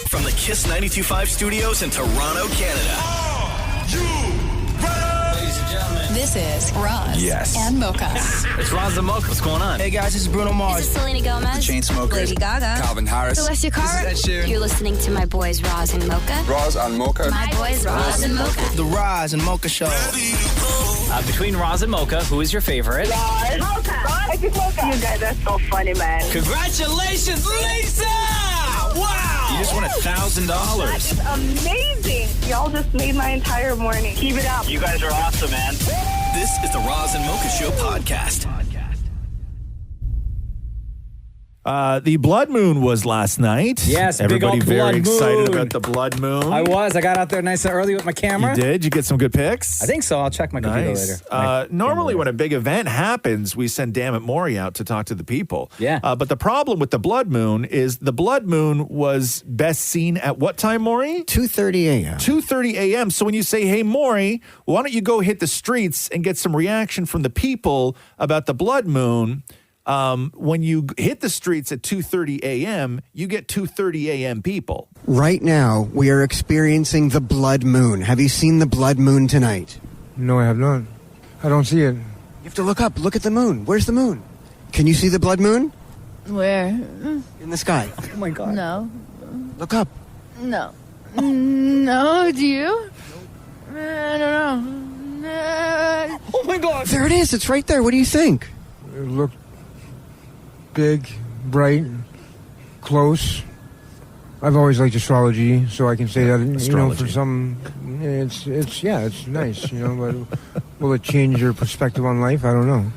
From the Kiss 92.5 studios in Toronto, Canada. Ladies and gentlemen, This is Roz and Mocha. it's Roz and Mocha. What's going on? Hey guys, this is Bruno Mars. This is Selena Gomez. The Chainsmokers. Lady Gaga. Calvin Harris. Celestia Cara. This is Ed Sheeran. You're listening to my boys Roz and Mocha. Roz and Mocha. My boys Roz and Mocha. The Roz and Mocha Show. Between Roz and Mocha, who is your favorite? Mocha. You guys are so funny, man. Congratulations, Lisa! Wow! You just won $1,000. That's amazing. Y'all just made my entire morning. Keep it up. You guys are awesome, man. This is the Roz and Mocha Show podcast. The blood moon was last night. Yes, everybody big old very blood excited moon. about the blood moon. I got out there nice and early with my camera. You did? You get some good pics? I think so. I'll check my computer Nice. later. Normally, when a big event happens, we send Damnit Maurie out to talk to the people. Yeah. But the problem with the blood moon is the blood moon was best seen at what time, Maurie? 2:30 a.m. 2:30 a.m. So when you say, hey, Maurie, why don't you go hit the streets and get some reaction from the people about the blood moon? When you hit the streets at 2:30 a.m., you get 2:30 a.m. people. Right now, we are experiencing the blood moon. Have you seen the blood moon tonight? No, I have not. I don't see it. You have to look up. Look at the moon. Where's the moon? Can you see the blood moon? Where? In the sky. Oh my God. No. Look up. No. No, do you? I don't know. Oh my God. There it is. It's right there. What do you think? It looked big, bright, close. I've always liked astrology, so I can say that, Astrology. for some, it's nice, but will it change your perspective on life? I don't know.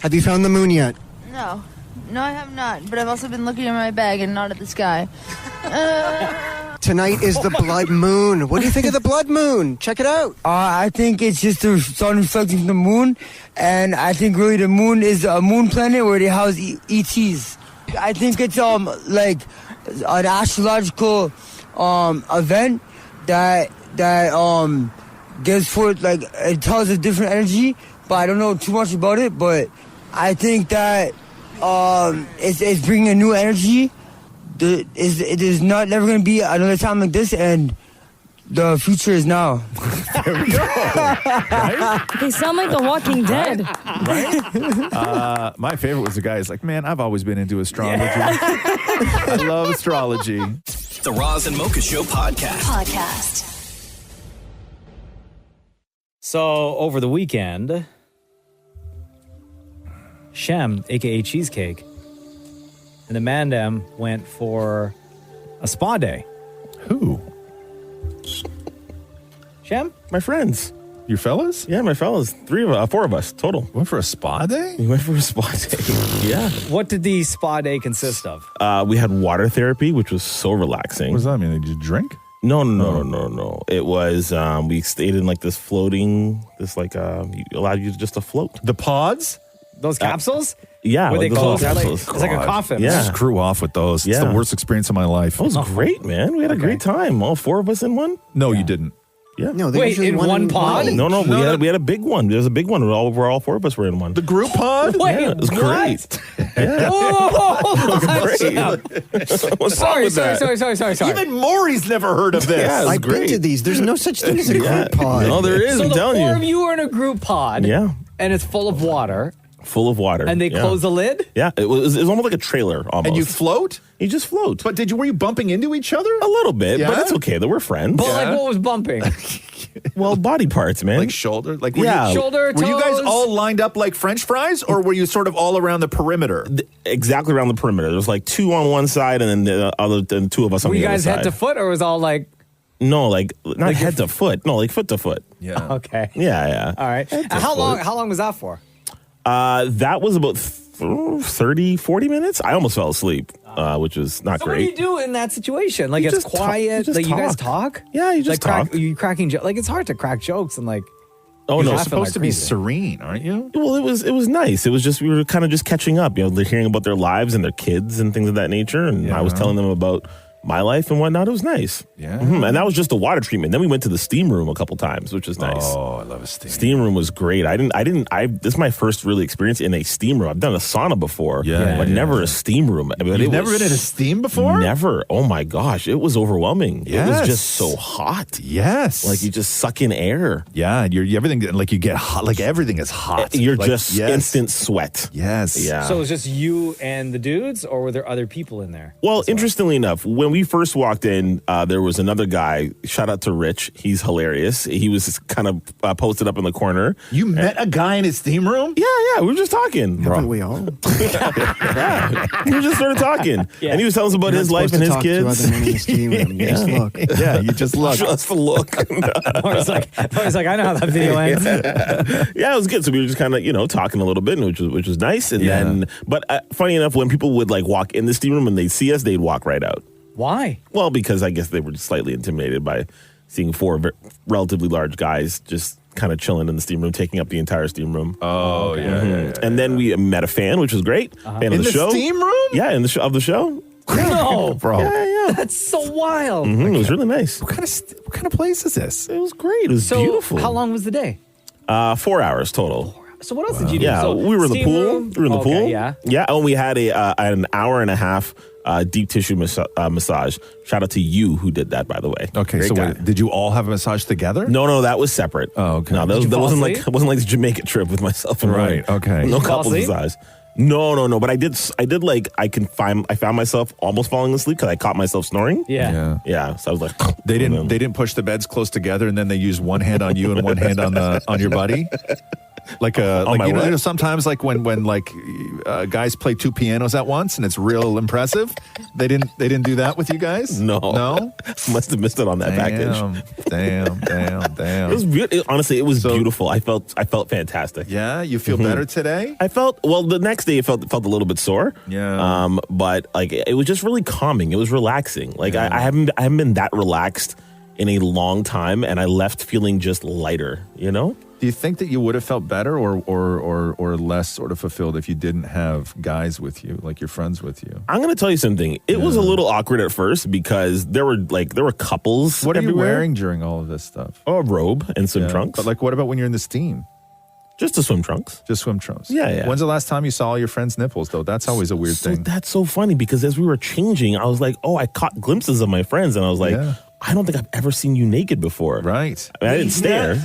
Have you found the moon yet? No. No, I have not. But I've also been looking in my bag and not at the sky. Tonight is the blood moon. What do you think of the blood moon? Check it out. I think it's just the sun reflecting from the moon, and I think really the moon is a moon planet where they house ETs. I think it's like an astrological event that gives forth, like, it tells a different energy, but I don't know too much about it. But I think that it's bringing a new energy. It is never going to be another time like this, and the future is now. There we go. Right? They sound like The Walking Dead. Right? My favorite was the guy who's like, man, I've always been into astrology. I love astrology. The Roz and Mocha Show podcast. So over the weekend, Shem, a.k.a. Cheesecake, and the Mandem went for a spa day. Who? Shem? My friends. Your fellas? Yeah, my fellas. 4 of us total. Went for a spa day? We went for a spa day. Yeah. What did the spa day consist of? We had water therapy, which was so relaxing. What does that mean? Did you drink? No. It was, we stayed in like this floating, allowed you just to float. The pods? Those capsules? Yeah. Were they those closed? little capsules. It's like a coffin. Yeah. Screw off with those. It's Yeah. the worst experience of my life. It was great, man. We had a great time. All 4 of us in one. No, you didn't. Yeah. No, they Wait, usually in one one pod? each. No, we had a big one. There was a big one where all 4 of us were in one. The group pod? Wait, Yeah, it was what? great. Yeah. What's wrong with that? Sorry. Even Maury's never heard of this. Yeah, it was I've been great. to these. There's no such thing as a group pod. No, there is. So I'm the telling 4 of you. you are in a group pod. Yeah. And it's full of water. Full of water. And they Yeah. close the lid? Yeah, it was almost like a trailer almost. And you float? You just float. But were you bumping into each other? A little bit, Yeah? but it's okay. Though we're friends. But like what was bumping? Well, body parts, man. Like shoulder? Like Yeah. Shoulder, Were you guys toes? all lined up like French fries, or were you sort of all around the perimeter? Exactly around the perimeter. There's like 2 on one side, and then the 2 of us on Were the you other guys side. head to foot or was all like No, not head to foot. No, like foot to foot. Yeah. okay. Yeah. All right. Head to How foot. long was that for? That was about 30, 40 minutes. I almost fell asleep, which was not So what do great. you do in that situation? Like You it's just talk- quiet. you just Like you guys talk. talk? Yeah, you just like talk. you cracking jokes. Like it's hard to crack jokes and like Oh you're no, You're laughing supposed like to be crazy. serene, aren't you? Well, it was nice. It was just we were kind of just catching up. They're hearing about their lives and their kids and things of that nature. And I was telling them about my life and whatnot. It was nice. Yeah. And that was just the water treatment. Then we went to the steam room a couple times, which was nice. Oh, I love a steam. Steam room was great. This is my first really experience in a steam room. I've done a sauna before, but never a steam room. I mean, You've never been in a steam before? Never. Oh my gosh, it was overwhelming. Yes. It was just so hot. Yes. Like you just suck in air. Yeah, everything like you get hot. Like everything is hot. You're like, just instant sweat. Yes. Yeah. So it was just you and the dudes, or were there other people in there? Well, interestingly enough, when we first walked in, there was another guy. Shout out to Rich. He's hilarious. He was kind of posted up in the corner. You met a guy in his steam room? Yeah. We were just talking. Haven't we all? Yeah. We just started talking. Yeah. And he was telling us about his life and his kids. To other men in the steam room. You just look. Yeah, you just look. Just look. Maury's like, I know how that video ends. Yeah, it was good. So we were just kind of, talking a little bit, which was nice. And then, but funny enough, when people would like walk in the steam room and they'd see us, they'd walk right out. Why? Well, because I guess they were slightly intimidated by seeing four relatively large guys just kind of chilling in the steam room, taking up the entire steam room. Oh, okay. Yeah. And then we met a fan, which was great. Fan in of the show. Steam room? Yeah, of the show. No, bro. Yeah. That's so wild. It was really nice. What kind of place is this? It was great. It was beautiful. How long was the day? 4 hours total. So what else did you do? Yeah, So we were in the steam pool. room? We were in the pool. Yeah. Yeah, and we had an hour and a half deep tissue massage. Shout out to you who did that, by the way. Okay, Great so guy. did you all have a massage together? No, that was separate. Oh, okay. No, Did you that fall wasn't asleep? like the Jamaica trip with myself and Right, Ryan. okay. No you fall couples asleep? massage. No. But I did like I found myself almost falling asleep because I caught myself snoring. Yeah. Yeah. So I was like, They didn't push the beds close together, and then they used one hand on you and one hand on your buddy. Like sometimes like when guys play two pianos at once and it's real impressive. They didn't do that with you guys. No. Must have missed it on that package. Damn. It was beautiful. Honestly, it was beautiful. I felt fantastic. Yeah, you feel better today? I felt the next day it felt a little bit sore. Yeah. But like it was just really calming. It was relaxing. Like I haven't been that relaxed in a long time, and I left feeling just lighter. Do you think that you would have felt better or less sort of fulfilled if you didn't have guys with you, like your friends with you? I'm going to tell you something. It was a little awkward at first because there were couples. What are you everywhere. wearing during all of this stuff? Oh, a robe and swim trunks. But like, what about when you're in the steam? Just the swim trunks. Just swim trunks. Yeah. When's the last time you saw all your friends' nipples, though? That's always a weird thing. That's so funny because as we were changing, I was like, I caught glimpses of my friends, and I was like, I don't think I've ever seen you naked before. Right. I didn't stare.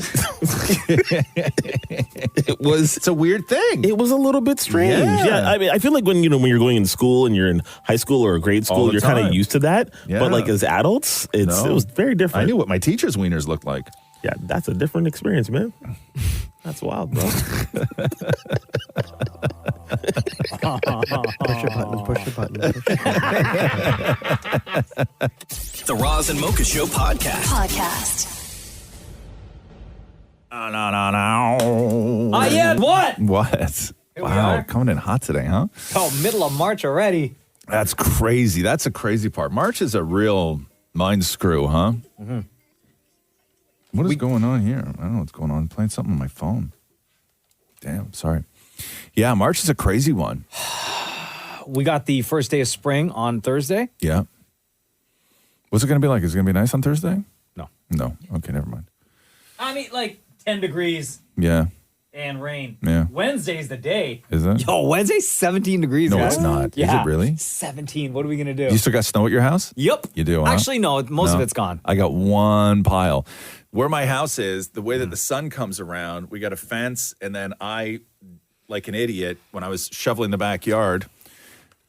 It's a weird thing. It was a little bit strange. Yeah. I mean, I feel like when you're going in school and you're in high school or grade school, you're kind of used to that. Yeah. But like as adults, it was very different. I knew what my teacher's wieners looked like. Yeah, that's a different experience, man. That's wild, bro. Push your button. The Roz and Mocha Show podcast. No. Yeah, what? What? Wow, coming in hot today, huh? Oh, middle of March already. That's crazy. That's a crazy part. March is a real mind screw, huh? Mm-hmm. What is going on here? I don't know what's going on. I'm playing something on my phone. Damn, sorry. Yeah, March is a crazy one. We got the first day of spring on Thursday. Yeah. What's it going to be like? Is it going to be nice on Thursday? No. Okay, never mind. I mean, like 10 degrees Yeah. and rain. Yeah. Wednesday's the day. Is it? Yo, Wednesday's 17 degrees. No, guys. it's not. Yeah. Is it really? 17. What are we going to do? You still got snow at your house? Yep. You do, huh? Actually, no. Most of it's gone. I got one pile. Where my house is, the way that the sun comes around, we got a fence, and then I, like an idiot, when I was shoveling the backyard,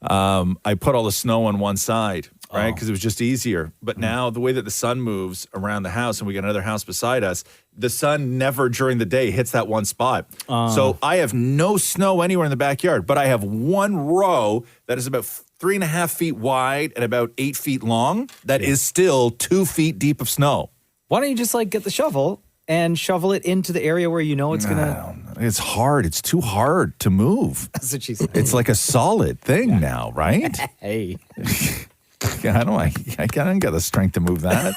I put all the snow on one side, right? Because it was just easier. But now the way that the sun moves around the house, and we got another house beside us, the sun never during the day hits that one spot. So I have no snow anywhere in the backyard, but I have one row that is about 3.5 feet wide and about 8 feet long that is still 2 feet deep of snow. Why don't you just get the shovel and shovel it into the area where you know it's going to... It's hard. It's too hard to move. That's what she said. It's like a solid thing now, right? Hey. I don't get the strength to move that.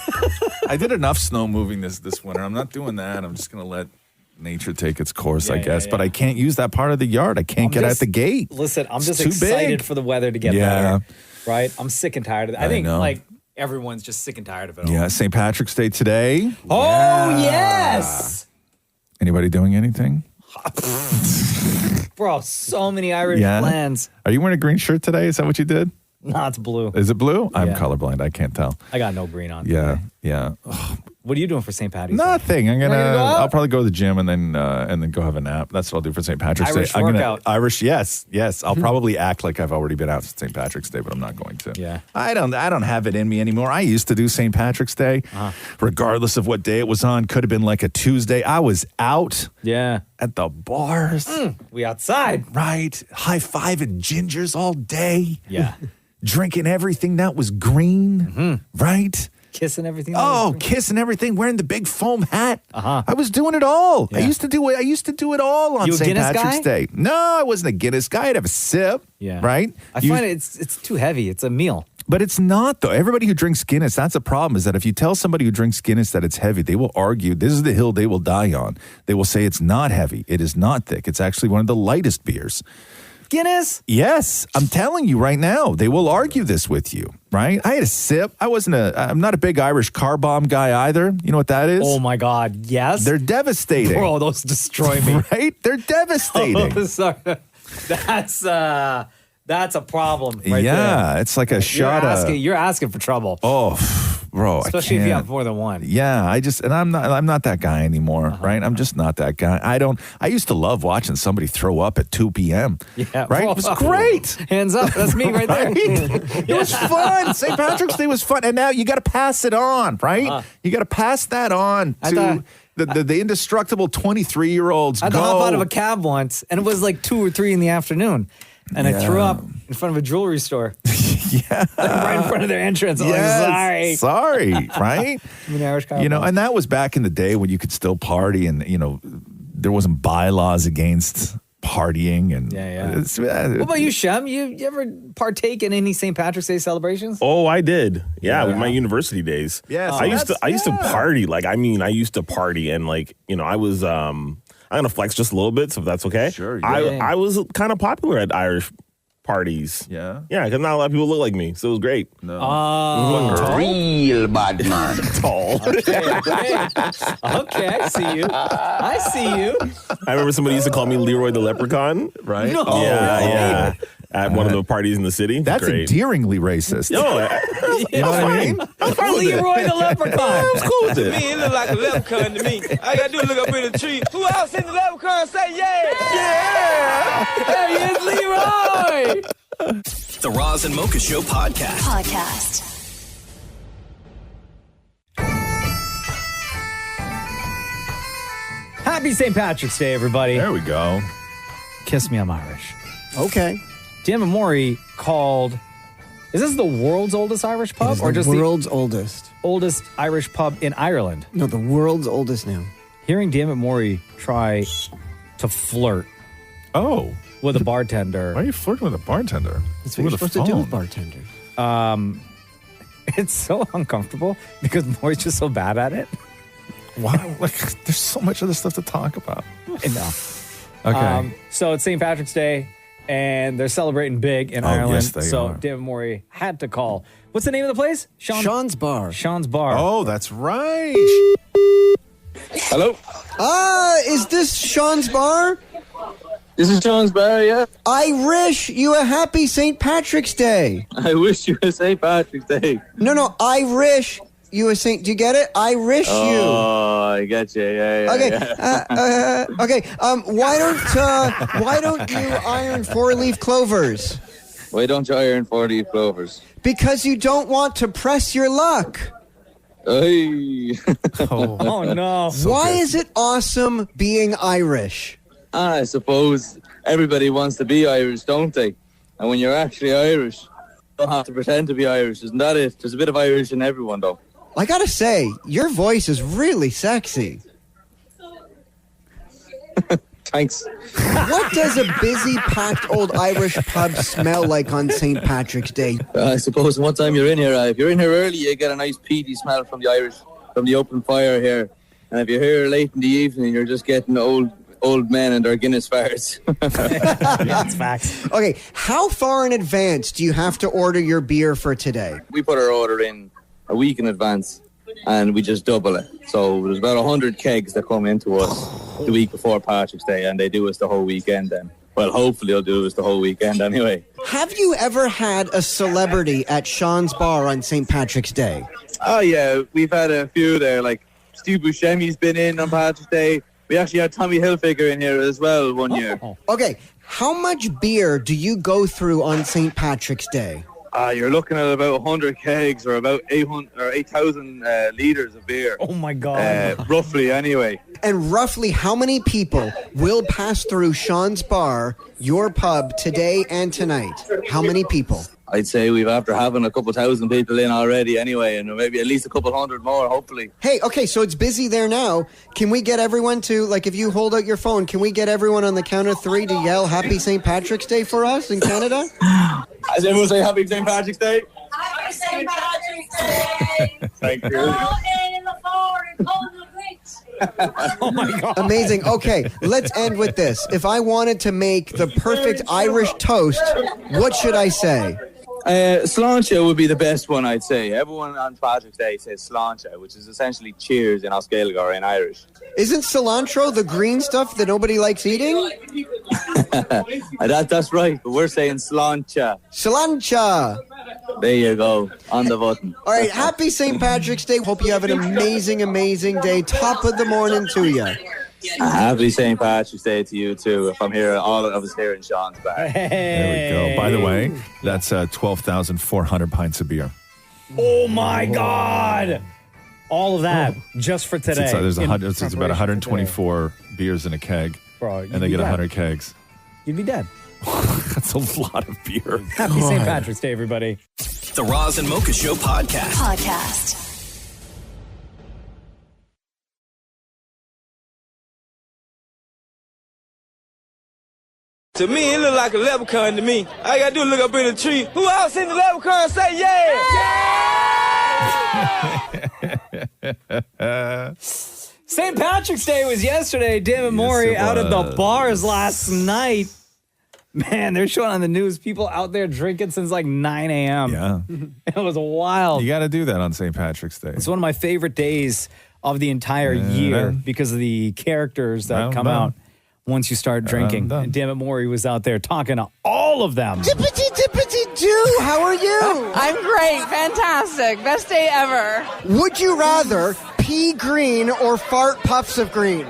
I did enough snow moving this winter. I'm not doing that. I'm just going to let nature take its course, I guess. But I can't use that part of the yard. I can't get out the gate. Listen, I'm just too excited big. for the weather to get better. Right? I'm sick and tired of it. I think, everyone's just sick and tired of it all. Yeah, St. Patrick's Day today. Oh, yes. Anybody doing anything? Bro, so many Irish Yeah. plans. Are you wearing a green shirt today? Is that what you did? No, it's blue. Is it blue? I'm Yeah. colorblind. I can't tell. I got no green on. Yeah, yeah. What are you doing for St. Patty's Day? Nothing. I'm Ready to go out? I'll probably go to the gym and then go have a nap. That's what I'll do for St. Patrick's Irish Day. workout. Irish. Yes. I'll probably act like I've already been out since St. Patrick's Day, but I'm not going to. Yeah. I don't have it in me anymore. I used to do St. Patrick's Day, regardless of what day it was on. Could have been like a Tuesday. I was out. Yeah. At the bars. We outside. Right. High-fiving gingers all day. Yeah. Drinking everything that was green. Right? Kissing everything. Kissing everything, wearing the big foam hat. I was doing it all. Yeah. I used to do it all on You a St. Guinness Patrick's guy? Day. No, I wasn't a Guinness guy. I'd have a sip. Yeah. Right? I find it's too heavy. It's a meal. But it's not, though. Everybody who drinks Guinness, that's a problem, is that if you tell somebody who drinks Guinness that it's heavy, they will argue, this is the hill they will die on. They will say it's not heavy. It is not thick. It's actually one of the lightest beers. Guinness? Yes, I'm telling you right now, they will argue this with you, right? I had a sip. I'm not a big Irish car bomb guy either. You know what that is? Oh my God, yes. They're devastating. Bro, those destroy me. Right? They're devastating. That's a problem right yeah, there. it's like a shot of... You're asking for trouble. Oh, bro, Especially I if you can't. have more than one. Yeah, I'm not that guy anymore, right? I'm just not that guy. I used to love watching somebody throw up at 2 p.m. Yeah. Right? It was great. Hands up. That's me right there. It was fun. St. Patrick's Day was fun. And now you got to pass it on, right? You got to pass that on to the indestructible 23-year-olds. I had to hop out of a cab once, and it was like 2 or 3 in the afternoon. And I threw up in front of a jewelry store. Yeah. Right in front of their entrance. I'm like, sorry, right? I'm an Irish guy. And that was back in the day when you could still party and, there wasn't bylaws against partying. And What about you, Shem? You ever partake in any St. Patrick's Day celebrations? Oh, I did. Yeah, with my university days. Yes. I used to party. I used to party and I was I'm gonna flex just a little bit, so if that's okay. Sure. I was kind of popular at Irish parties. Yeah. Yeah, because not a lot of people look like me, so it was great. No. Real bad man. Tall. Okay, I see you. I remember somebody used to call me Leroy the Leprechaun. Right? No. Yeah. At one of the parties in the city. That's great. endearingly racist. No, you know what I mean? I'm fine with it. Leroy the Leprechaun. I was cool with it. Me, it look like a leprechaun to me. I gotta do is look up in the tree. Who else in the leprechaun say yeah? Yeah! There he is, Leroy. The Roz and Mocha Show podcast. Happy St. Patrick's Day, everybody. There we go. Kiss me, I'm Irish. Okay. Dina and Maurie called. Is this the world's oldest Irish pub, It is or the just world's oldest? the oldest Irish pub in Ireland? No, the world's oldest now. Hearing Dina and Maurie try to flirt Oh. with a bartender. Why are you flirting with a bartender? That's what you're supposed to do with bartenders. It's so uncomfortable because Maurie's just so bad at it. Wow. There's so much other stuff to talk about. I know. Okay. So it's St. Patrick's Day, and they're celebrating big in Oh, Ireland. yes, they so are. Dina and Maurie had to call. What's the name of the place? Sean's Bar. Sean's Bar. Oh, that's right. Hello? Is this Sean's Bar? This is Sean's Bar, yeah? I wish you a happy St. Patrick's Day. I wish you a St. Patrick's Day. No, I wish you a Saint. Do you get it? I wish you. Oh, I get you. Yeah. Okay. Yeah. Okay. Why don't you iron 4-leaf clovers? Why don't you iron 40 clovers? Because you don't want to press your luck. Hey. Oh no. Why is it awesome being Irish? I suppose everybody wants to be Irish, don't they? And when you're actually Irish, you don't have to pretend to be Irish. Isn't that it? There's a bit of Irish in everyone, though. I gotta say, your voice is really sexy. Thanks. What does a busy, packed old Irish pub smell like on St. Patrick's Day? I suppose what time you're in here, if you're in here early, you get a nice peaty smell from the open fire here. And if you're here late in the evening, you're just getting old men and their Guinness farts. That's facts. Okay, how far in advance do you have to order your beer for today? We put our order in a week in advance, and we just double it. So there's about 100 kegs that come into us the week before Patrick's Day, and they do us the whole weekend then. Well, hopefully they'll do us the whole weekend anyway. Have you ever had a celebrity at Sean's bar on St. Patrick's Day? Oh, yeah. We've had a few there. Like, Stu Buscemi's been in on Patrick's Day. We actually had Tommy Hilfiger in here as well one year. Okay, how much beer do you go through on St. Patrick's Day? You're looking at about 100 kegs or about 8,000 litres of beer. Oh, my God. Roughly, anyway. And roughly how many people will pass through Sean's bar, your pub, today and tonight? How many people? I'd say we've after having a couple thousand people in already anyway, and maybe at least a couple hundred more, hopefully. Hey, okay, so it's busy there now. Can we get everyone to, like, if you hold out your phone, can we get everyone on the count of 3 to yell Happy St. Patrick's Day for us in Canada? As everyone say Happy St. Patrick's Day? Happy St. Patrick's Day! Thank you. In the floor and hold the drinks. Oh, my God. Amazing. Okay, let's end with this. If I wanted to make the perfect Irish toast, what should I say? Sláinte would be the best one, I'd say. Everyone on Patrick's Day says sláinte, which is essentially cheers in Oscailga or in Irish. Isn't cilantro the green stuff that nobody likes eating? That's right, but we're saying sláinte. Sláinte. There you go, on the button. All right, happy St. Patrick's Day. Hope you have an amazing, amazing day. Top of the morning to you. Happy St. Patrick's Day to you, too. If I'm here, all of us here in Sean's bar. There we go. By the way, that's 12,400 pints of beer. Oh, my God. All of that just for today. It's about 124 beers in a keg, Bro, and they get 100 kegs. You'd be dead. That's a lot of beer. Happy St. Patrick's Day, everybody. The Roz and Mocha Show podcast. To me, it look like a leprechaun to me. All I gotta do is look up in the tree. Who else seen the leprechaun and say yeah? St. Patrick's Day was yesterday. Damn, Maurie out at the bars last night. Man, they're showing on the news people out there drinking since like 9 a.m. Yeah. It was wild. You got to do that on St. Patrick's Day. It's one of my favorite days of the entire year because of the characters that come out once you start drinking. And damn it, Maurie was out there talking to all of them. Tippity-tippity-doo, how are you? I'm great, fantastic, best day ever. Would you rather pea green or fart puffs of green?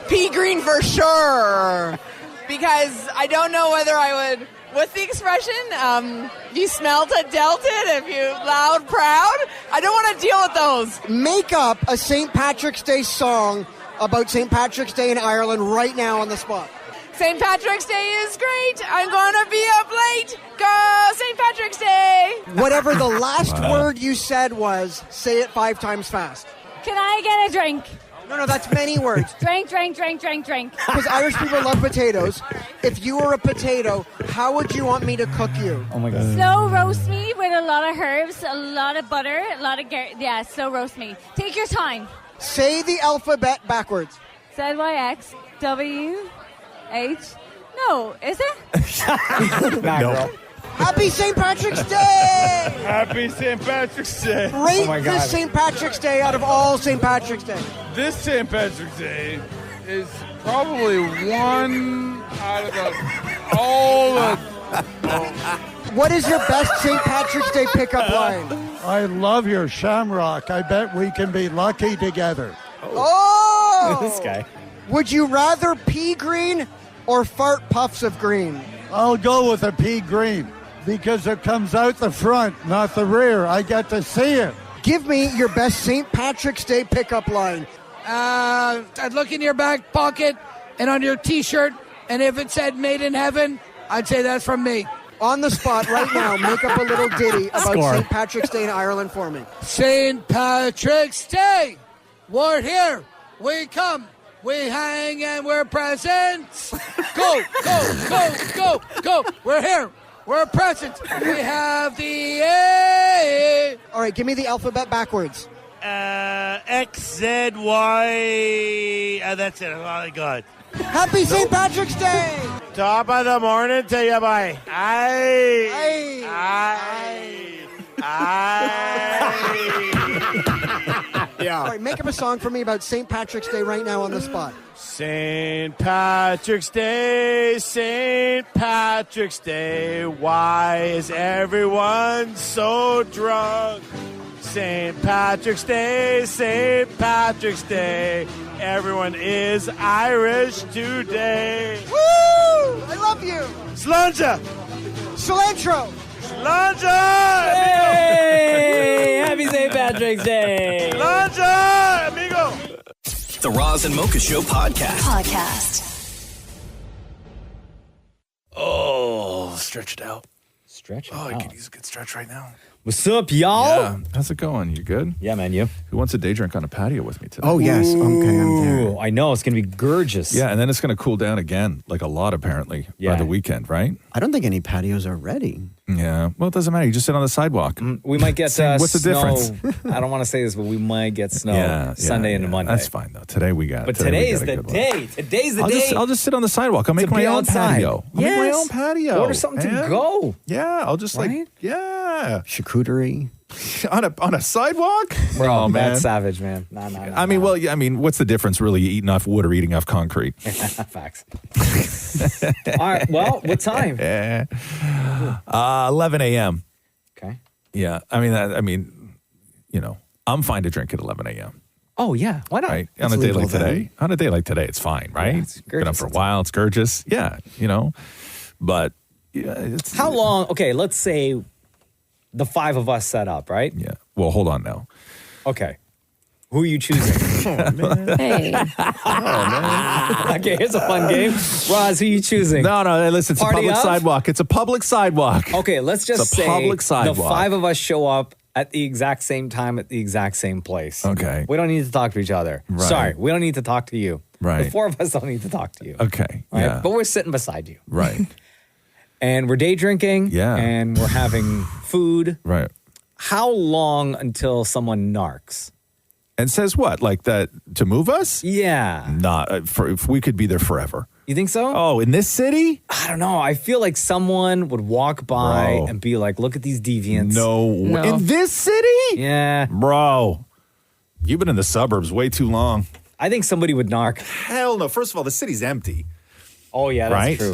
Pea green for sure, because I don't know whether I would. What's the expression? You smelt it, dealt it, if you loud, proud. I don't want to deal with those. Make up a St. Patrick's Day song about St. Patrick's Day in Ireland right now on the spot. St. Patrick's Day is great. I'm going to be up late. Go St. Patrick's Day. Whatever the last word you said was, say it 5 times fast. Can I get a drink? No, that's many words. Drink. Because Irish people love potatoes. If you were a potato, how would you want me to cook you? Oh, my God. Slow roast me with a lot of herbs, a lot of butter, a lot of slow roast me. Take your time. Say the alphabet backwards. Z-Y-X, W-H. No, is it? No. Happy St. Patrick's Day! Happy St. Patrick's Day! Rate this St. Patrick's Day out of all St. Patrick's Day. This St. Patrick's Day is probably one out of all of... What is your best St. Patrick's Day pickup line? I love your shamrock. I bet we can be lucky together. Oh! This guy. Would you rather pea green or fart puffs of green? I'll go with a pea green because it comes out the front, not the rear. I get to see it. Give me your best St. Patrick's Day pickup line. I'd look in your back pocket and on your T-shirt, and if it said Made in Heaven, I'd say that's from me. On the spot right now, make up a little ditty about St. Patrick's Day in Ireland for me. St. Patrick's Day, we're here, we come, we hang and we're presents. Go, go, go, go, go. We're here, we're presents. We have the A. All right, give me the alphabet backwards. X, Z, Y. That's it. Oh, my God. Happy St. Patrick's Day! Top of the morning to you, boy. Aye. Aye. All right, make up a song for me about St. Patrick's Day right now on the spot. St. Patrick's Day, St. Patrick's Day, why is everyone so drunk? St. Patrick's Day, St. Patrick's Day, everyone is Irish today. Woo! I love you. Slanja! Cilantro. Slanja! Hey! Happy St. Patrick's Day! Slanja, amigo! The Roz and Mocha Show podcast. Oh, stretch it out. Stretch it Oh, I out. could use a good stretch right now. What's up, y'all? Yeah. How's it going? You good? Yeah, man, you? Who wants a day drink on a patio with me today? Oh, yes. Okay, I'm there. Ooh, I know. It's going to be gorgeous. Yeah, and then it's going to cool down again, like a lot apparently, by the weekend, right? I don't think any patios are ready. Yeah. Well, it doesn't matter. You just sit on the sidewalk. We might get What's the snow. difference? I don't want to say this, but we might get snow Sunday into Monday. That's fine, though. Today we got But today we today's got a the good one. day. Today's the I'll day. I'll just sit on the sidewalk. I'll make to my be own outside. patio. I'll make my own patio. Order something to go. Yeah, I'll just Right? Charcuterie. on a sidewalk? Bro, Oh, man. that's savage, man. Nah. I mean, well, yeah, I mean, what's the difference really? You eating off wood or eating off concrete? Facts. All right. Well, what time? 11 a.m. Okay. Yeah. I mean, you know, I'm fine to drink at 11 a.m. Oh, yeah. Why not? Right? On a day like today. On a day like today, it's fine, right? Yeah, it's been up for a while. It's gorgeous. Yeah, you know, but yeah, it's How long? Okay, let's say the five of us set up, right? Yeah. Well, hold on now. Okay. Who are you choosing? Hey. Okay, here's a fun game. Roz, who are you choosing? No, listen, it's Party a public of? sidewalk. It's a public sidewalk. Okay, let's just It's a say public sidewalk. the five of us show up at the exact same time at the exact same place. Okay. We don't need to talk to each other. Right. Sorry, we don't need to talk to you. Right. The four of us don't need to talk to you. Okay. Right? Yeah. But we're sitting beside you. Right. And we're day drinking. Yeah. And we're having food. Right. How long until someone narcs? And says what? Like that to move us? Yeah. Not if we could be there forever. You think so? Oh, in this city? I don't know. I feel like someone would walk by Bro. and be like, look at these deviants. No. In this city? Yeah. Bro. You've been in the suburbs way too long. I think somebody would narc. Hell no. First of all, the city's empty. Oh yeah, that's Right? true.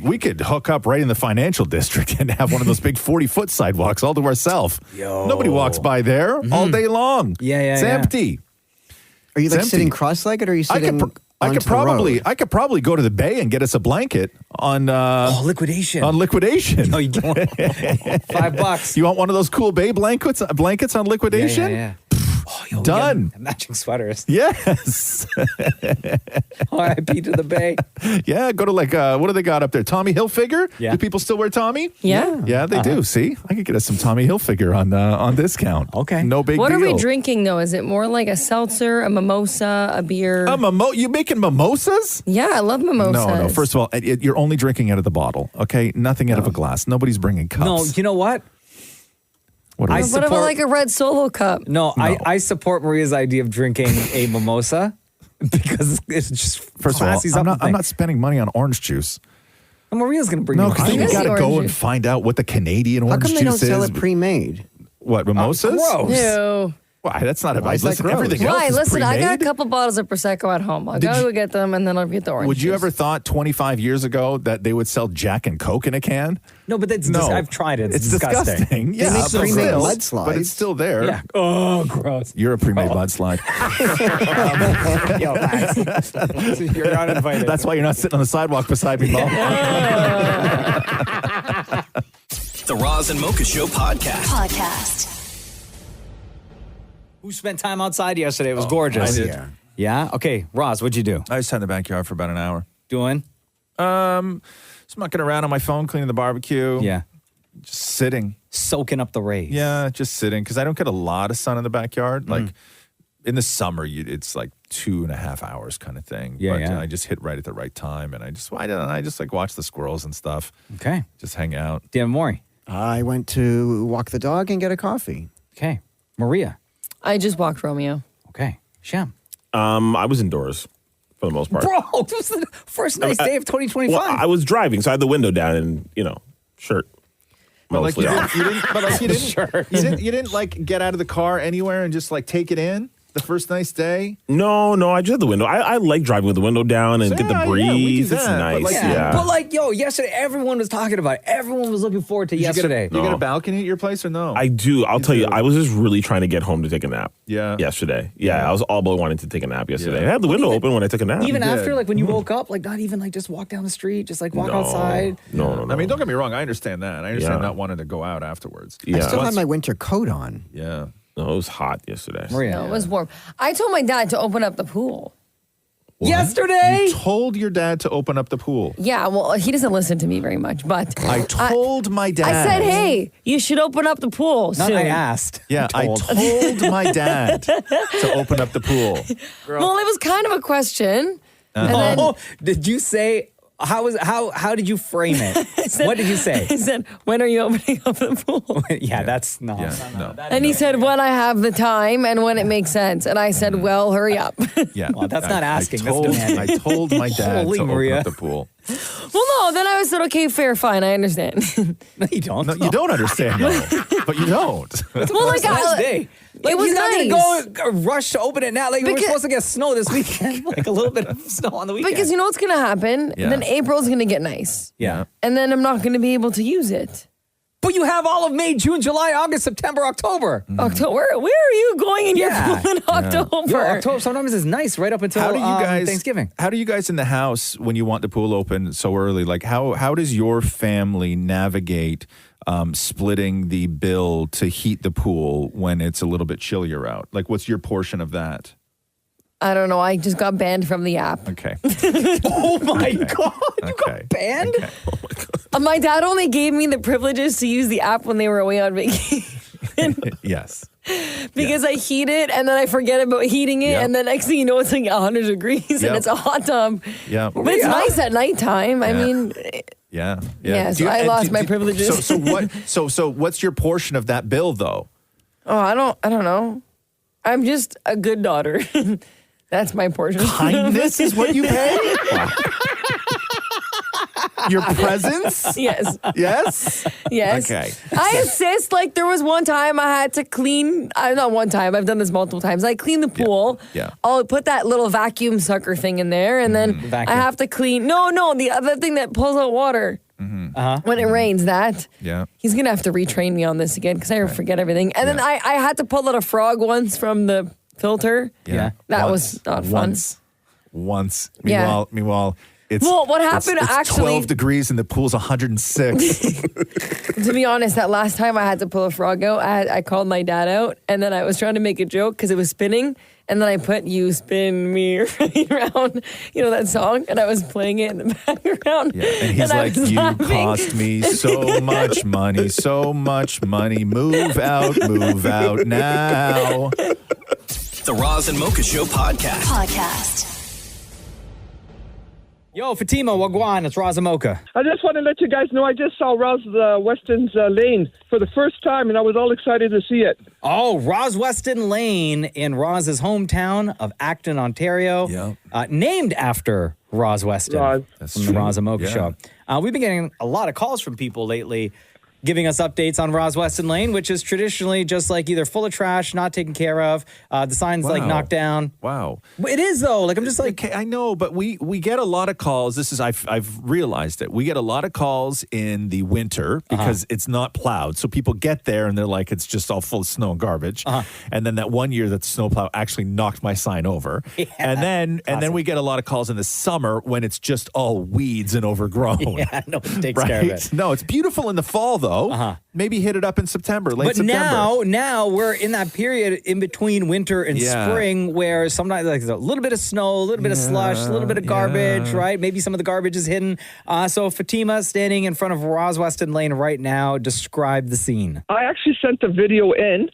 We could hook up right in the financial district and have one of those big 40-foot sidewalks all to ourselves. Nobody walks by there all day long. Yeah, It's empty. Are you It's like empty. sitting cross-legged or are you sitting I could probably go to the bay and get us a blanket on liquidation. On liquidation. No, you don't. $5. You want one of those cool bay blankets on liquidation? Yeah. Oh, Done. Matching sweaters. Yes. R.I.P. to the Bay. Yeah, go to like what do they got up there? Tommy Hilfiger? Yeah. Do people still wear Tommy? Yeah. Yeah, they do. See, I could get us some Tommy Hilfiger on discount. Okay, no big What deal. are we drinking though? Is it more like a seltzer, a mimosa, a beer? You making mimosas? Yeah, I love mimosas. No. First of all, you're only drinking out of the bottle. Okay, nothing out of a glass. Nobody's bringing cups. No, you know what? What What about like a red Solo cup? No, I support Maria's idea of drinking a mimosa because it's just First of all, classies up I'm not spending money on orange juice. And Maria's going to bring No, you because then you got to go and find out what the Canadian How orange come juice they don't is. sell it pre-made? What, mimosas? gross. Ew. Why? That's not Why advice. is that Listen, gross? everything else Why? is Listen, I got a pre-made. couple bottles of Prosecco at home. I'll go get them and then I'll get the orange Would you juice. ever thought 25 years ago that they would sell Jack and Coke in a can? No, but that's No. I've tried it. It's disgusting. disgusting. They Yeah, make but some pre-made still- mudslides. but it's still there. Yeah. Oh, gross. You're a pre-made mudslide. Yo, Max. You're uninvited. That's why you're not sitting on the sidewalk beside me, Mom. The Roz and Mocha Show Podcast. Who spent time outside yesterday? It was gorgeous. I did. Yeah? Okay, Roz, what'd you do? I just sat in the backyard for about an hour. Doing? Just mucking around on my phone, cleaning the barbecue. Yeah. Just sitting. Soaking up the rays. Yeah, just sitting. Because I don't get a lot of sun in the backyard. Like in the summer, it's like 2.5 hours kind of thing. Yeah, but yeah. I just hit right at the right time. And I just like watch the squirrels and stuff. Okay. Just hang out. Dan Maury. I went to walk the dog and get a coffee. Okay. Maria. I just walked Romeo. Okay. Shem. I was indoors for the most part. Bro, this was the first nice day of 2025. Well, I was driving, so I had the window down and, shirt. mostly off. You didn't like get out of the car anywhere and just like take it in the first nice day? No, I just had the window. I like driving with the window down and get the breeze. It's nice. But like, yesterday everyone was talking about it. Everyone was looking forward to yesterday. You got a balcony at your place or no? I do. I'll tell you, I was just really trying to get home to take a nap. Yeah. Yesterday. Yeah, I was all about wanting to take a nap yesterday. I had the window open when I took a nap. Even after, like when you woke up, like not even like just walk down the street, just like walk outside. No. I mean, don't get me wrong. I understand that. I understand not wanting to go out afterwards. I still had my winter coat on. Yeah. No, it was hot yesterday. No, it was warm. I told my dad to open up the pool. What? Yesterday? You told your dad to open up the pool. Yeah, well, he doesn't listen to me very much, but I told my dad. I said, hey, you should open up the pool Not soon. I asked. Yeah, I told my dad to open up the pool. Well, it was kind of a question. And then, Did you say how did you frame it? What did you say? I said, when are you opening up the pool? That's no. And he said, when I have the time and when it makes sense. And I said, well, hurry up. Yeah. Well, that's not asking. I That's told my dad Holy to Maria. open up the pool. Well, no, then I said, okay, fair, fine, I understand. No, you don't. No, you don't understand, though. But you don't. Well, like, nice day. Like, it was you're nice. not gonna go rush to open it now. Like we're supposed to get snow this weekend, like a little bit of snow on the weekend. Because you know what's going to happen? Yeah. Then April's going to get nice. Yeah. And then I'm not going to be able to use it. But you have all of May, June, July, August, September, October. October? Where are you going in your pool in October? Yo, October sometimes is nice right up until Thanksgiving. How do you guys in the house, when you want the pool open so early, like how does your family navigate splitting the bill to heat the pool when it's a little bit chillier out? Like, what's your portion of that? I don't know. I just got banned from the app. Okay. Oh my God. You got banned? Okay. Oh my God. My dad only gave me the privileges to use the app when they were away on vacation. Yes. Because I heat it and then I forget about heating it. Yep. And then next thing you know, it's like 100 degrees Yep. and it's a hot tub. Yeah. But it's nice at nighttime. I mean, Yeah. Yeah, so I lost my privileges. So what? So what's your portion of that bill, though? oh, I don't know. I'm just a good daughter. That's my portion. Kindness is what you pay? Your presence? Yes. Yes? Yes. Okay. I assist. Like, there was one time I had to clean, not one time, I've done this multiple times. I clean the pool. Yeah. I'll put that little vacuum sucker thing in there, and then I have to clean. No, the other thing that pulls out water. When it rains, that. Yeah. He's going to have to retrain me on this again because I forget everything. And then I had to pull out a frog once from the filter. Yeah. That was not fun. Once. Yeah. Meanwhile, it's Well, what happened it's actually- 12 degrees and the pool's 106. To be honest, that last time I had to pull a frog out, I called my dad out, and then I was trying to make a joke because it was spinning, and then I put "You Spin Me Right Round," you know that song, and I was playing it in the background. Yeah. And he's I like, was "You laughing." cost me so much money, so much money. Move out now." The Roz and Mocha Show podcast. Yo, Fatima, Wagwan, it's Roz and Mocha. I just want to let you guys know I just saw Roz Weston Lane for the first time, and I was all excited to see it. Oh, Roz Weston Lane in Roz's hometown of Acton, Ontario. Named after Roz Weston from the Roz and Mocha Show. We've been getting a lot of calls from people lately giving us updates on Roz Weston Lane, which is traditionally just like either full of trash, not taken care of. The sign's like knocked down. Wow. It is though. Like I'm just like, okay, I know, but we get a lot of calls. This is I've realized it. We get a lot of calls in the winter because it's not plowed. So people get there and they're like, it's just all full of snow and garbage. And then that one year that the snowplow actually knocked my sign over. And then we get a lot of calls in the summer when it's just all weeds and overgrown. Yeah, nobody takes care of it. No, it's beautiful in the fall though. Maybe hit it up in September, late September. But now we're in that period in between winter and spring where sometimes like, there's a little bit of snow, a little bit of slush, a little bit of garbage, right? Maybe some of the garbage is hidden. So Fatima, standing in front of Roz Weston Lane right now, describe the scene. I actually sent the video in,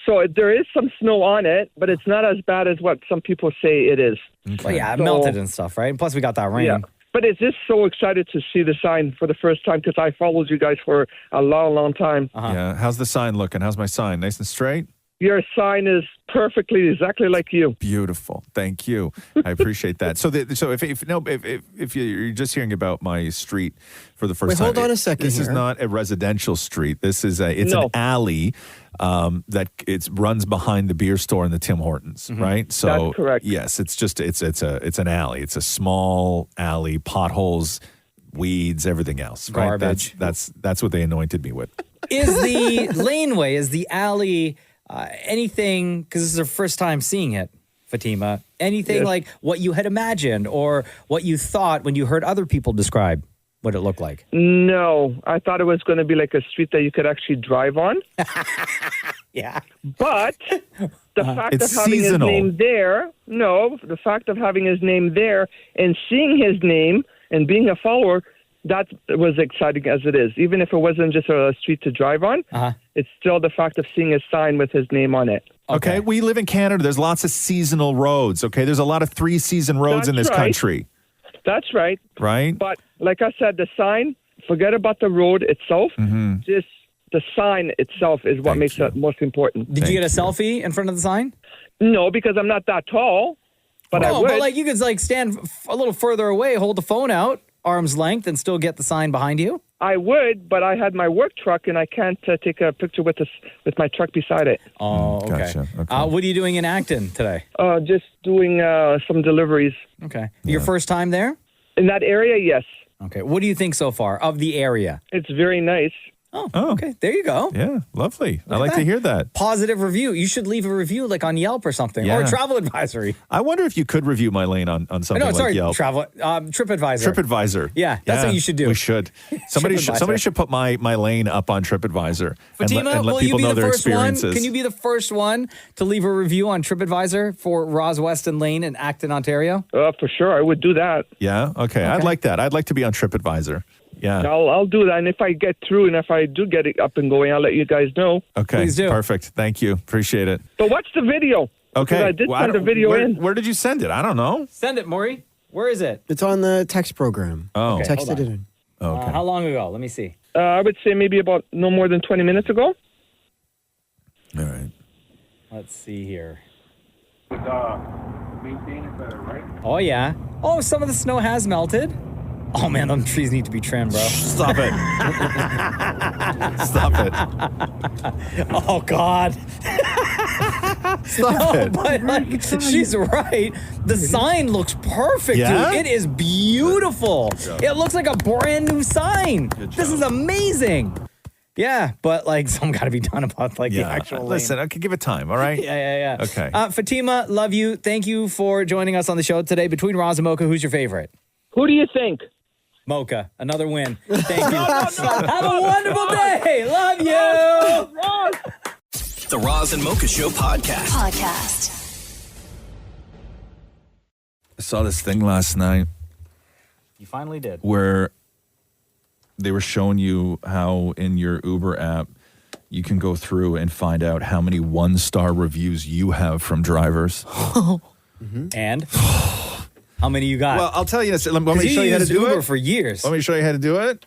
so there is some snow on it, but it's not as bad as what some people say it is. Well, yeah, it melted and stuff, right? And plus we got that rain. Yeah. But it's just so excited to see the sign for the first time because I followed you guys for a long, long time. Yeah. How's the sign looking? How's my sign? Nice and straight? Your sign is perfectly, exactly like you. Beautiful. Thank you. I appreciate that. So, if you're just hearing about my street for the first Wait, time, hold on a second This is here. not a residential street. This is it's an alley that it runs behind the beer store and the Tim Hortons, right? So That's correct. Yes, it's an alley. It's a small alley, potholes, weeds, everything else. Right? Garbage. That's what they anointed me with. Is the laneway, is the alley anything, because this is our first time seeing it, Fatima, anything Yes. like what you had imagined or what you thought when you heard other people describe what it looked like? No, I thought it was going to be like a street that you could actually drive on. Yeah. But the fact It's of having seasonal. his name there, the fact of having his name there and seeing his name and being a follower, that was exciting as it is. Even if it wasn't just a street to drive on, it's still the fact of seeing a sign with his name on it. Okay, we live in Canada. There's lots of seasonal roads. Okay, there's a lot of 3-season roads in this That's right. country, That's right. right? But like I said, the sign, forget about the road itself. Just the sign itself is what makes it most important. Did you get a selfie in front of the sign? No, because I'm not that tall. But I would. But like you could like stand a little further away, hold the phone out, arm's length, and still get the sign behind you? I would, but I had my work truck, and I can't take a picture with my truck beside it. Oh, okay. Gotcha. What are you doing in Acton today? Just doing some deliveries. Okay. Your first time there? In that area, yes. Okay. What do you think so far of the area? It's very nice. Oh, okay. There you go. Yeah, lovely. I Look like at to that. hear that. Positive review. You should leave a review like on Yelp or something, or Yeah. Travel Advisory. I wonder if you could review my lane on something No, like sorry, Yelp. Travel TripAdvisor. TripAdvisor. Yeah, that's what you should do. We should. Somebody TripAdvisor. should put my lane up on TripAdvisor Fatima, and let will you people be know the their first one? experiences. Can you be the first one to leave a review on TripAdvisor for Roz Weston Lane in Acton, Ontario? For sure, I would do that. Yeah. Okay. I'd like that. I'd like to be on TripAdvisor. Yeah. I'll do that, and if I get through, and if I do get it up and going, I'll let you guys know. Okay. Please do. Perfect. Thank you. Appreciate it. So what's the video? Okay. Because I did Well, send the don't- video where, in. Where did you send it? I don't know. Send it, Maurie. Where is it? It's on the text program. Oh. Okay, Texted hold it on. in. Okay. How long ago? Let me see. I would say maybe about no more than 20 minutes ago. All right. Let's see here. Maintain it better, right? Oh, yeah. Oh, some of the snow has melted. Oh, man, them trees need to be trimmed, bro. Stop it. Stop it. Oh, God. Stop No, it. but like, she's right. The sign looks perfect, Yeah? dude. It is beautiful. It looks like a brand new sign. This is amazing. Yeah, but like some got to be done about like the actual lane. Listen, okay, give it time, all right? Yeah. Okay. Fatima, love you. Thank you for joining us on the show today. Between Roz and Mocha, who's your favorite? Who do you think? Mocha. Another win. Thank you. Have a wonderful day. Love you. The Roz and Mocha Show podcast. I saw this thing last night You finally did. where they were showing you how in your Uber app you can go through and find out how many 1-star reviews you have from drivers. And how many you got? Well, I'll tell you this. Let me 'Cause show you how to used do Uber it. for years. Let me show you how to do it.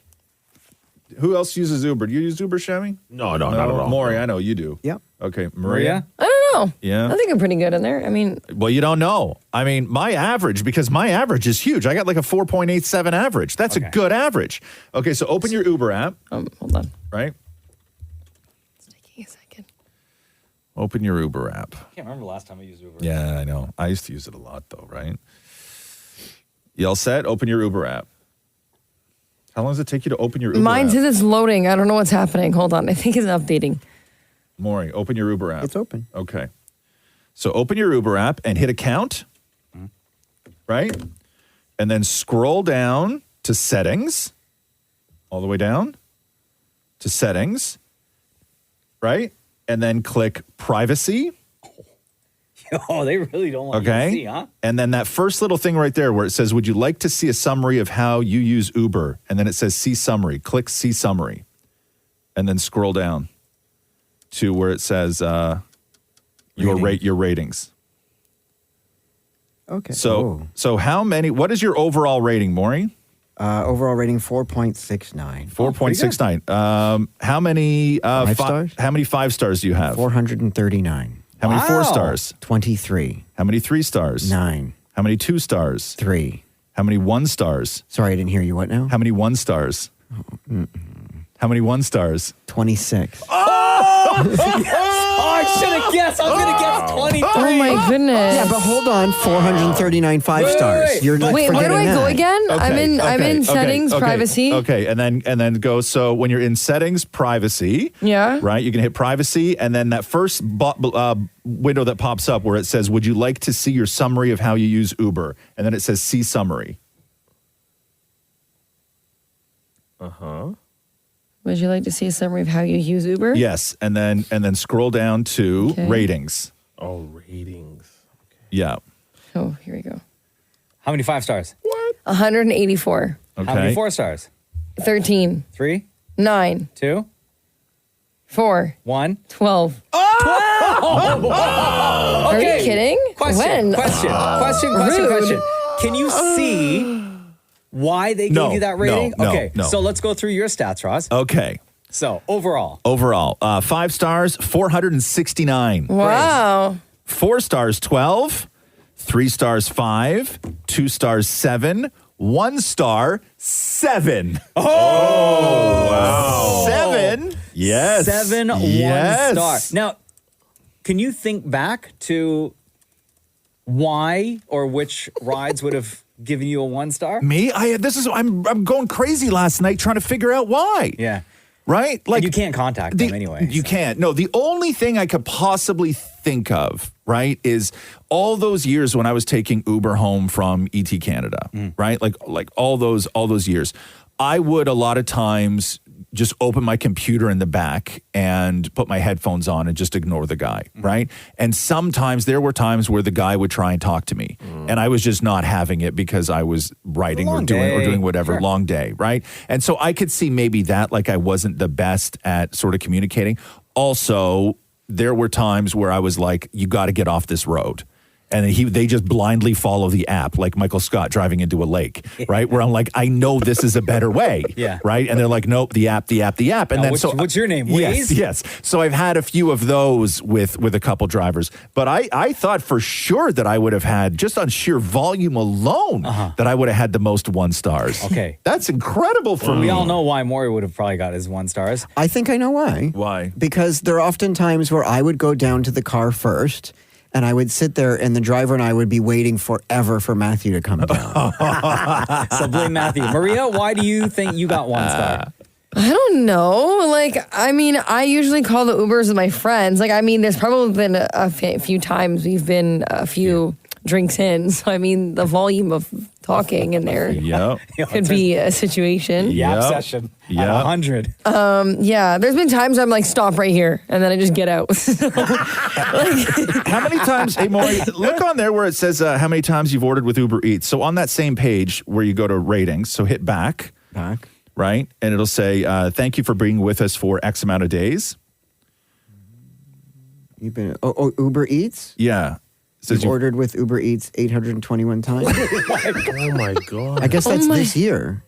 Who else uses Uber? Do you use Uber, Shemmy? No, not at all. Maury, I know you do. Yep. Okay, Maria? I don't know. Yeah. I think I'm pretty good in there. I mean, Well, you don't know. I mean, my average is huge. I got like a 4.87 average. That's a good average. Okay, so open your Uber app. Hold on. Right? It's taking a second. Open your Uber app. I can't remember the last time I used Uber. Yeah, I know. I used to use it a lot though, right? You all set? Open your Uber app. How long does it take you to open your Uber Mine app? says it's loading. I don't know what's happening. Hold on. I think it's updating. Maury, open your Uber app. It's open. Okay. So open your Uber app and hit account, right? And then scroll down to settings, all the way down to settings, right? And then click privacy. Oh, they really don't want you to Okay. see, huh? And then that first little thing right there where it says, would you like to see a summary of how you use Uber? And then it says see summary. Click see summary. And then scroll down to where it says your ratings. Okay. So how many, what is your overall rating, Maury? Overall rating 4.69. 4.69. How many 5 stars? How many 5 stars do you have? 439. How many 4 stars? 23. How many 3 stars? 9. How many 2 stars? 3. How many 1 stars? Sorry, I didn't hear you. What now? How many 1 stars? How many 1 stars? 26. I should have guessed. I was going to guess 23. Oh my goodness. Yeah, but hold on. 439 5 stars. You're Wait, where do I go again? I'm in settings, privacy. Okay, and then go. So when you're in settings, privacy. Yeah. Right. You can hit privacy, and then that first window that pops up where it says, "Would you like to see your summary of how you use Uber?" And then it says, "See summary." Would you like to see a summary of how you use Uber? Yes, and then scroll down to ratings. Oh, ratings. Yeah. Oh, here we go. How many 5 stars? 184. Okay. How many 4 stars? 13. 3. 9. 2. 4. 1. 12. 12! Are you kidding? Question. When? Question. Can you see why they gave you that rating? No, okay, no. so let's go through your stats, Roz. Okay. So, overall. 5 stars, 469. Wow. 4 stars, 12. 3 stars, 5. 2 stars, 7. 1 star, 7. Oh, wow. 7? Yes. 7 yes. 1 star. Now, can you think back to why or which rides would have given you a 1 star? Me? I'm going crazy last night trying to figure out why. Yeah. Right? Like, and you can't contact them anyway. You can't. No, the only thing I could possibly think of, right, is all those years when I was taking Uber home from ET Canada, right? Like all those years. I would a lot of times just open my computer in the back and put my headphones on and just ignore the guy, right? And sometimes there were times where the guy would try and talk to me and I was just not having it because I was writing or doing whatever, long day, right? And so I could see maybe that, like I wasn't the best at sort of communicating. Also, there were times where I was like, you got to get off this road. And they just blindly follow the app, like Michael Scott driving into a lake, right? Where I'm like, I know this is a better way, right? And they're like, nope, the app. And then what's your name? Waze? Yes. So I've had a few of those with a couple drivers, but I thought for sure that I would have had, just on sheer volume alone, that I would have had the most 1 stars. Okay, that's incredible for me. We all know why Maurie would have probably got his 1 stars. I think I know why. Why? Because there are often times where I would go down to the car first. And I would sit there, and the driver and I would be waiting forever for Matthew to come down. So blame Matthew. Maria, why do you think you got 1 star? I don't know. I usually call the Ubers with my friends. There's probably been a few times we've been a few drinks in. So, the volume of talking in there could be a situation. Yap session at 100. There's been times I'm like, stop right here, and then I just get out. How many times, hey Maury, look on there where it says how many times you've ordered with Uber Eats. So on that same page where you go to ratings, so hit back, right? And it'll say, thank you for being with us for X amount of days. You've been, Uber Eats? Yeah. You've ordered with Uber Eats 821 times? Oh my God. I guess that's this year.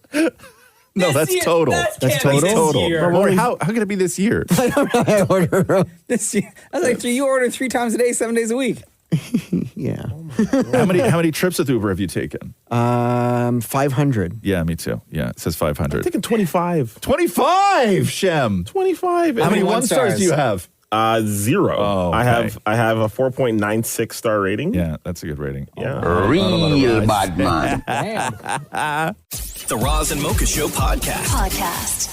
No, that's total. That's total. But Maury, how can it be this year? I don't know. I order this year. I was like, you order 3 times a day, 7 days a week. Yeah. How many trips with Uber have you taken? 500. Yeah, me too. Yeah, it says 500. I'm thinking 25. 25, Shem. 25. How many 1 stars do you have? 0. Oh, okay. I have a 4.96 star rating. Yeah, that's a good rating. Yeah. Real bad man. The Roz and Mocha Show podcast.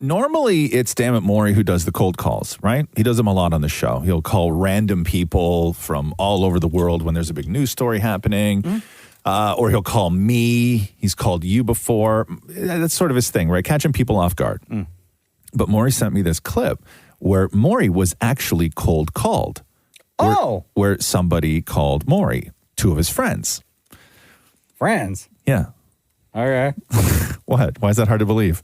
Normally, it's Damnit Maurie who does the cold calls, right? He does them a lot on the show. He'll call random people from all over the world when there's a big news story happening. Or he'll call me. He's called you before. That's sort of his thing, right? Catching people off guard. But Maurie sent me this clip where Maurie was actually cold called. Where somebody called Maurie, 2 of his friends. Friends? Yeah. Okay. What? Why is that hard to believe?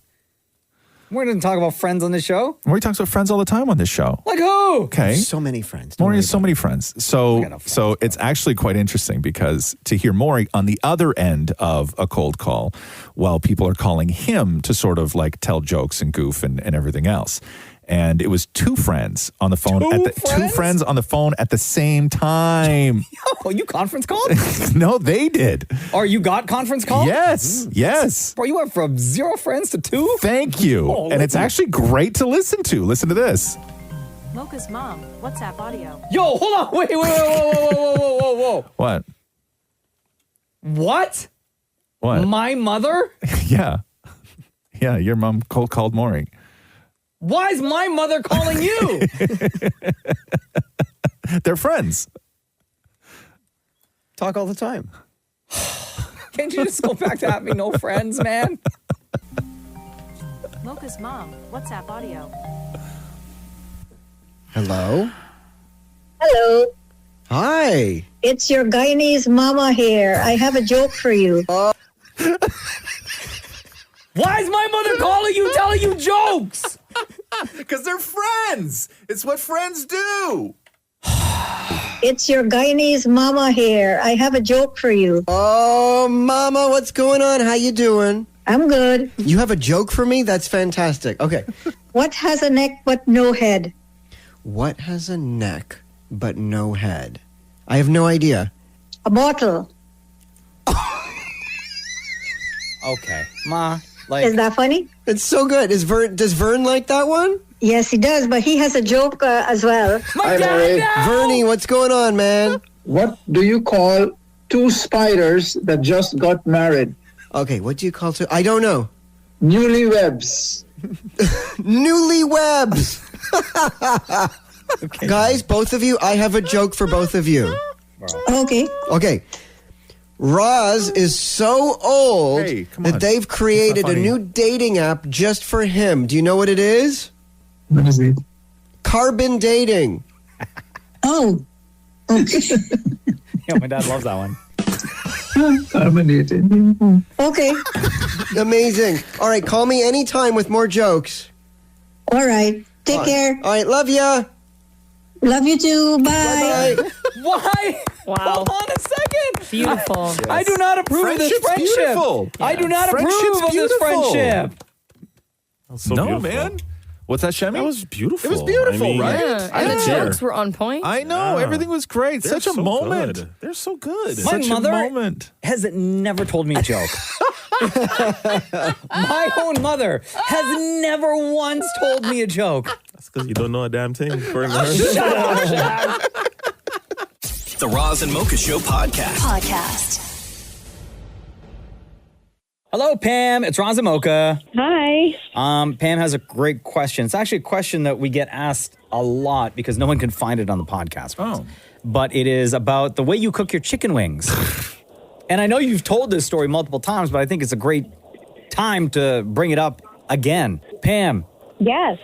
Maury doesn't talk about friends on this show. Maury talks about friends all the time on this show. Like who? Okay. So many friends. Maury has so many friends. So it's actually quite interesting because to hear Maury on the other end of a cold call while people are calling him to sort of like tell jokes and goof and everything else. And it was two friends on the phone. Two friends on the phone at the same time. Oh, you conference called? No, they did. Or you got conference called? Yes. Bro, you went from 0 friends to 2? Thank you. Oh, and it's actually great to listen to. Listen to this. Mocha's mom. WhatsApp audio. Yo, hold on. Wait. Whoa. What? What? What? My mother? Yeah. Yeah, your mom called Maury. Why is my mother calling you? They're friends. Talk all the time. Can't you just go back to having no friends, man? Mocha's mom. WhatsApp audio. Hello? Hello. Hi. It's your Guyanese mama here. I have a joke for you. Why is my mother calling you, telling you jokes? Because they're friends. It's what friends do. It's your Guyanese mama here. I have a joke for you. Oh, mama, what's going on? How you doing? I'm good. You have a joke for me? That's fantastic. Okay. What has a neck but no head? What has a neck but no head? I have no idea. A bottle. Okay. Ma, Is that funny? It's so good. Does Vern like that one? Yes, he does, but he has a joke as well. Hi, Maury. Vernie, what's going on, man? What do you call two spiders that just got married? Okay, what do you call two? I don't know. Newlyweds. Newlyweds. Okay. Guys, both of you, I have a joke for both of you. Okay. Okay. Roz is so old that they've created a new dating app just for him. Do you know what it is? What is it? Carbon dating. Oh. Okay. Yeah, my dad loves that one. Carbon dating. Okay. Amazing. All right, call me anytime with more jokes. All right. Take care. All right, love ya. Love you too. Bye. Bye. Why? Wow. Hold on a second. Beautiful. I do not approve of this Friendship's friendship. beautiful. I do not Friendship's approve of this beautiful. friendship. So no, beautiful. man. What's that, Shemi? That was beautiful. It was beautiful, I mean, right? Yeah, and the jokes were on point. I know. Everything was great. They're Such a so moment. good. They're so good. My Such mother a moment. has never told me a joke. My own mother has never once told me a joke. That's because you don't know a damn thing. According to her. The Roz and Mocha Show podcast. Hello, Pam. It's Roz and Mocha. Hi. Pam has a great question. It's actually a question that we get asked a lot because no one can find it on the podcast. Oh. But it is about the way you cook your chicken wings. And I know you've told this story multiple times, but I think it's a great time to bring it up again. Pam. Yes.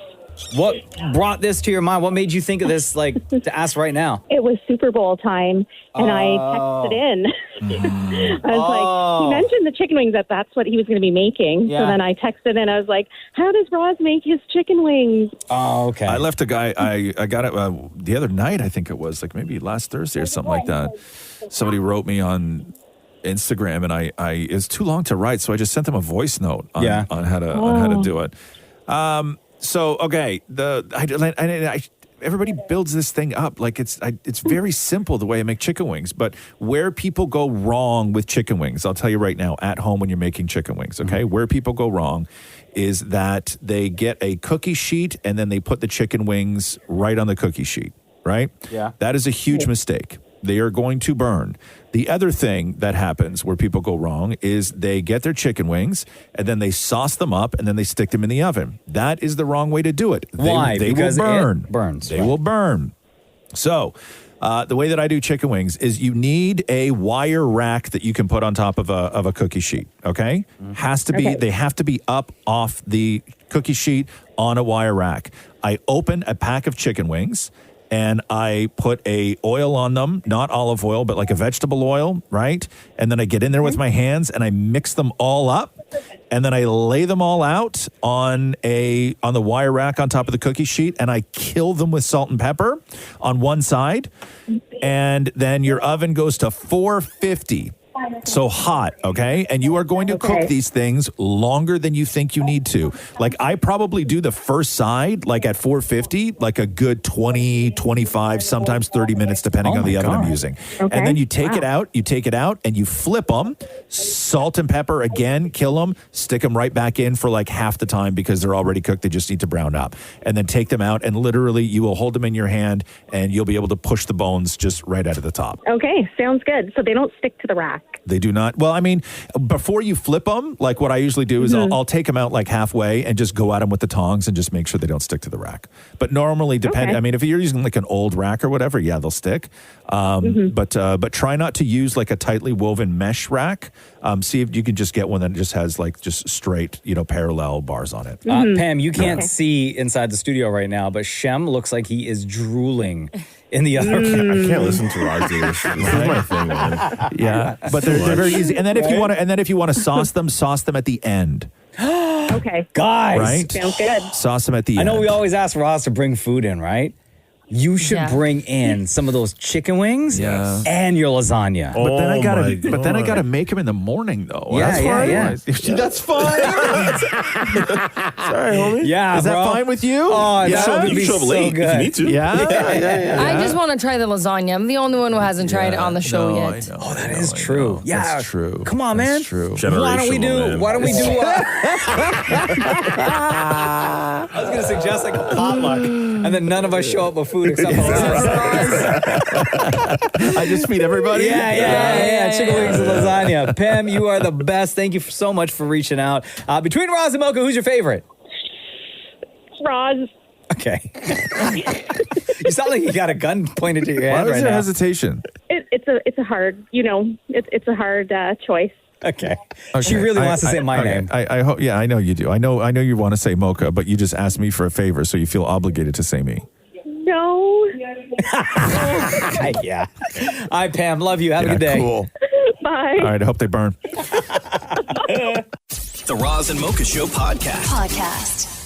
What brought this to your mind? What made you think of this, like, to ask right now? It was Super Bowl time, and I texted in. I was like, he mentioned the chicken wings, that's what he was going to be making. Yeah. So then I texted in. I was like, how does Roz make his chicken wings? Oh, okay. I left a guy. I got it the other night. I think it was like maybe last Thursday or something like that. Somebody wrote me on Instagram, and I it was too long to write, so I just sent them a voice note on how to do it. So okay, everybody builds this thing up like it's very simple the way I make chicken wings, but where people go wrong with chicken wings, I'll tell you right now, at home when you're making chicken wings, okay? Where people go wrong is that they get a cookie sheet and then they put the chicken wings right on the cookie sheet, right? Yeah. That is a huge mistake. They are going to burn. The other thing that happens where people go wrong is they get their chicken wings and then they sauce them up and then they stick them in the oven. That is the wrong way to do it. Why? They Because will burn. it burns. They will burn. So the way that I do chicken wings is you need a wire rack that you can put on top of a cookie sheet, okay? Has to be, they have to be up off the cookie sheet on a wire rack. I open a pack of chicken wings and I put a oil on them, not olive oil, but like a vegetable oil, right? And then I get in there with my hands and I mix them all up. and then I lay them all out on the wire rack on top of the cookie sheet, and I kill them with salt and pepper on one side, and then your oven goes to 450. So hot, okay? And you are going to cook these things longer than you think you need to. Like, I probably do the first side, like at 450, like a good 20, 25, sometimes 30 minutes, depending on the oven I'm using. Okay. And then you take it out, and you flip them, salt and pepper again, kill them, stick them right back in for like half the time because they're already cooked. They just need to brown up. And then take them out, and literally you will hold them in your hand, and you'll be able to push the bones just right out of the top. Okay, sounds good. So they don't stick to the rack. They do not. Well, I mean, before you flip them, like what I usually do is I'll take them out like halfway and just go at them with the tongs and just make sure they don't stick to the rack. But normally, I mean, if you're using like an old rack or whatever, yeah, they'll stick. But try not to use like a tightly woven mesh rack. See if you can just get one that just has like just straight, parallel bars on it. Pam, you can't see inside the studio right now, but Shem looks like he is drooling in the other. I can't listen to Roz do this. This is my thing, man. Yeah, but they're very easy. And then if you want to sauce them at the end. Okay, guys, right? Sounds good. Sauce them at the end. I know we always ask Roz to bring food in, right? You should bring in some of those chicken wings and your lasagna. But then I gotta make them in the morning though. Yeah, That's fine. Sorry, homie. Yeah, is that fine with you? Oh, yeah. that would be so late good. if you need to. Yeah. I just want to try the lasagna. I'm the only one who hasn't tried it on the show yet. Oh, that is true. Yeah, that's true. Come on, man. That's true. Why don't we do? I was gonna suggest like a potluck, and then none of us show up with food except for Roz. I just feed everybody. Yeah. Chicken wings and lasagna. Pam, you are the best. Thank you so much for reaching out. Between Roz and Mocha, who's your favorite? Roz. Okay. You sound like you got a gun pointed to your head Why right was now. there hesitation? It's a hard, it's a hard choice. Okay. She really wants to say my name. I hope. Yeah, I know you do. I know you want to say Mocha, but you just asked me for a favor, so you feel obligated to say me. No. Yeah. All right, Pam. Love you. Have a good day. Cool. Bye. All right. I hope they burn. The Roz and Mocha Show podcast.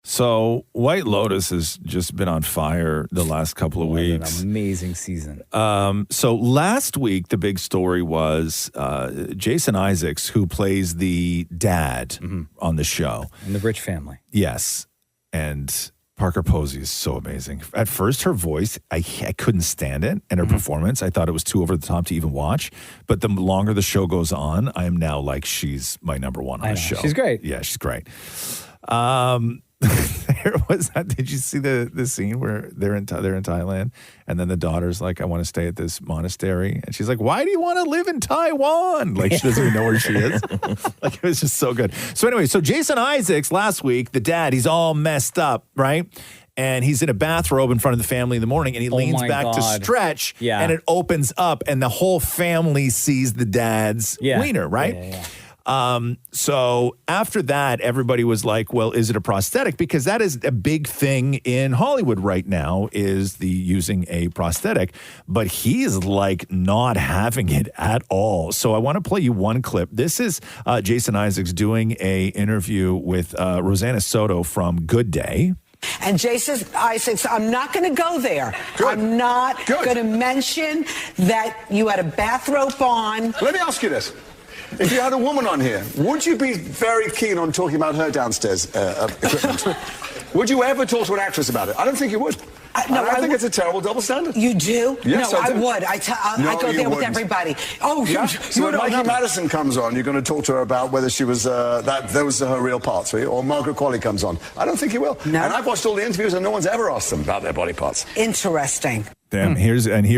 So White Lotus has just been on fire the last couple of weeks. An amazing season. So last week, the big story was Jason Isaacs, who plays the dad on the show. In the Rich family. Yes. And Parker Posey is so amazing. At first, her voice, I couldn't stand it. And her performance, I thought it was too over the top to even watch. But the longer the show goes on, I am now like, she's my number one on the show. She's great. Yeah, she's great. There was that. Did you see the scene where they're in Thailand, and then the daughter's like, "I want to stay at this monastery," and she's like, "Why do you want to live in Taiwan?" Like she doesn't even know where she is. Like it was just so good. So anyway, so Jason Isaacs last week, the dad, he's all messed up, right? And he's in a bathrobe in front of the family in the morning, and he leans back to stretch, and it opens up, and the whole family sees the dad's wiener, right? Yeah. So after that, everybody was like, well, is it a prosthetic? Because that is a big thing in Hollywood right now, is the using a prosthetic. But he is like not having it at all. So I want to play you one clip. This is Jason Isaacs doing a interview with Rosanna Soto from Good Day. And Jason Isaacs, I'm not going to go there. I'm not going to mention that you had a bathrobe on. Let me ask you this. If you had a woman on here, would you be very keen on talking about her downstairs equipment? Would you ever talk to an actress about it? I don't think you would. I think it's a terrible double standard. You do? Yes, no, I do. I would. I go there with everybody. Oh, yeah? So when Mikey Madison comes on, you're going to talk to her about whether she was those are her real parts, will you? Or Margaret Qualley comes on. I don't think you will. No. And I've watched all the interviews, and no one's ever asked them about their body parts. Interesting. Damn, here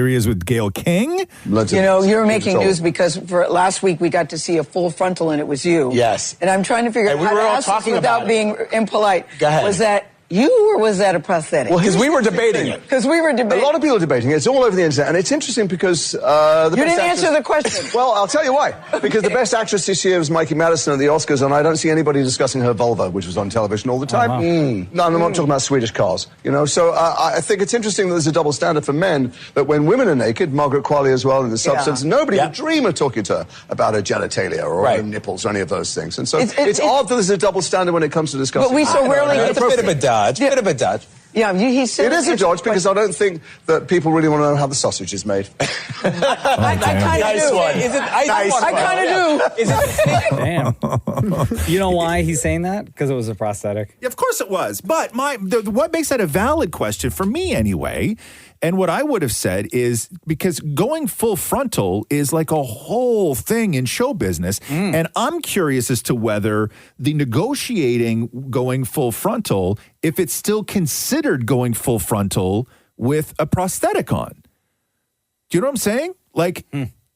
he is with Gayle King. You're making news because for last week we got to see a full frontal and it was you. Yes. And I'm trying to figure out how to ask this without being impolite. Go ahead. Was that You, or was that a prosthetic? Well, because we were debating it. Because we were debating. A lot of people are debating it. It's all over the internet, and it's interesting because the You didn't answer the question. Well, I'll tell you why. Because the best actress this year was Mikey Madison at the Oscars, and I don't see anybody discussing her vulva, which was on television all the time. No, I'm not talking about Swedish cars. You know, so I think it's interesting that there's a double standard for men. That when women are naked, Margaret Qualley as well in The Substance, nobody would dream of talking to her about her genitalia or her nipples or any of those things. And so it's odd that there's a double standard when it comes to discussing. But we so rarely get It's a bit of a dodge. Bit of a dodge. Yeah, he said it is a dodge because I don't think that people really want to know how the sausage is made. I kind of do. Is it? I kind of do. Is it? Damn. You know why he's saying that? Because it was a prosthetic. Yeah, of course it was. But what makes that a valid question for me anyway, and what I would have said is because going full frontal is like a whole thing in show business. And I'm curious as to whether the negotiating going full frontal, if it's still considered going full frontal with a prosthetic on. Do you know what I'm saying? Like,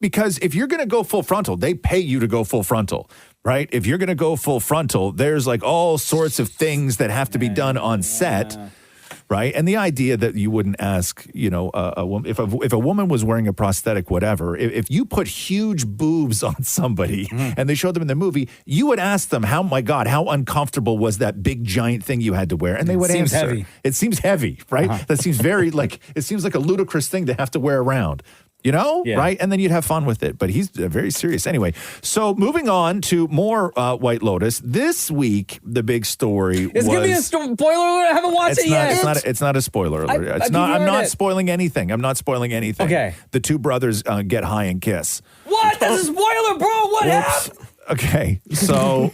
because if you're going to go full frontal, they pay you to go full frontal, right? If you're going to go full frontal, there's like all sorts of things that have to be done on set. Right. And the idea that you wouldn't ask, you know, a woman, if a woman was wearing a prosthetic, whatever, if you put huge boobs on somebody and they showed them in the movie, you would ask them, how uncomfortable was that big giant thing you had to wear? And they would answer. Heavy. It seems heavy, right? That seems very it seems like a ludicrous thing to have to wear around. You know, right? And then you'd have fun with it. But he's very serious. Anyway, so moving on to more White Lotus. This week, the big story was... It's going to be a spoiler alert. I haven't watched it yet. It's not a spoiler alert. I'm not spoiling anything. I'm not spoiling anything. Okay. The two brothers get high and kiss. What? That's a spoiler, bro. What happened? Okay, so...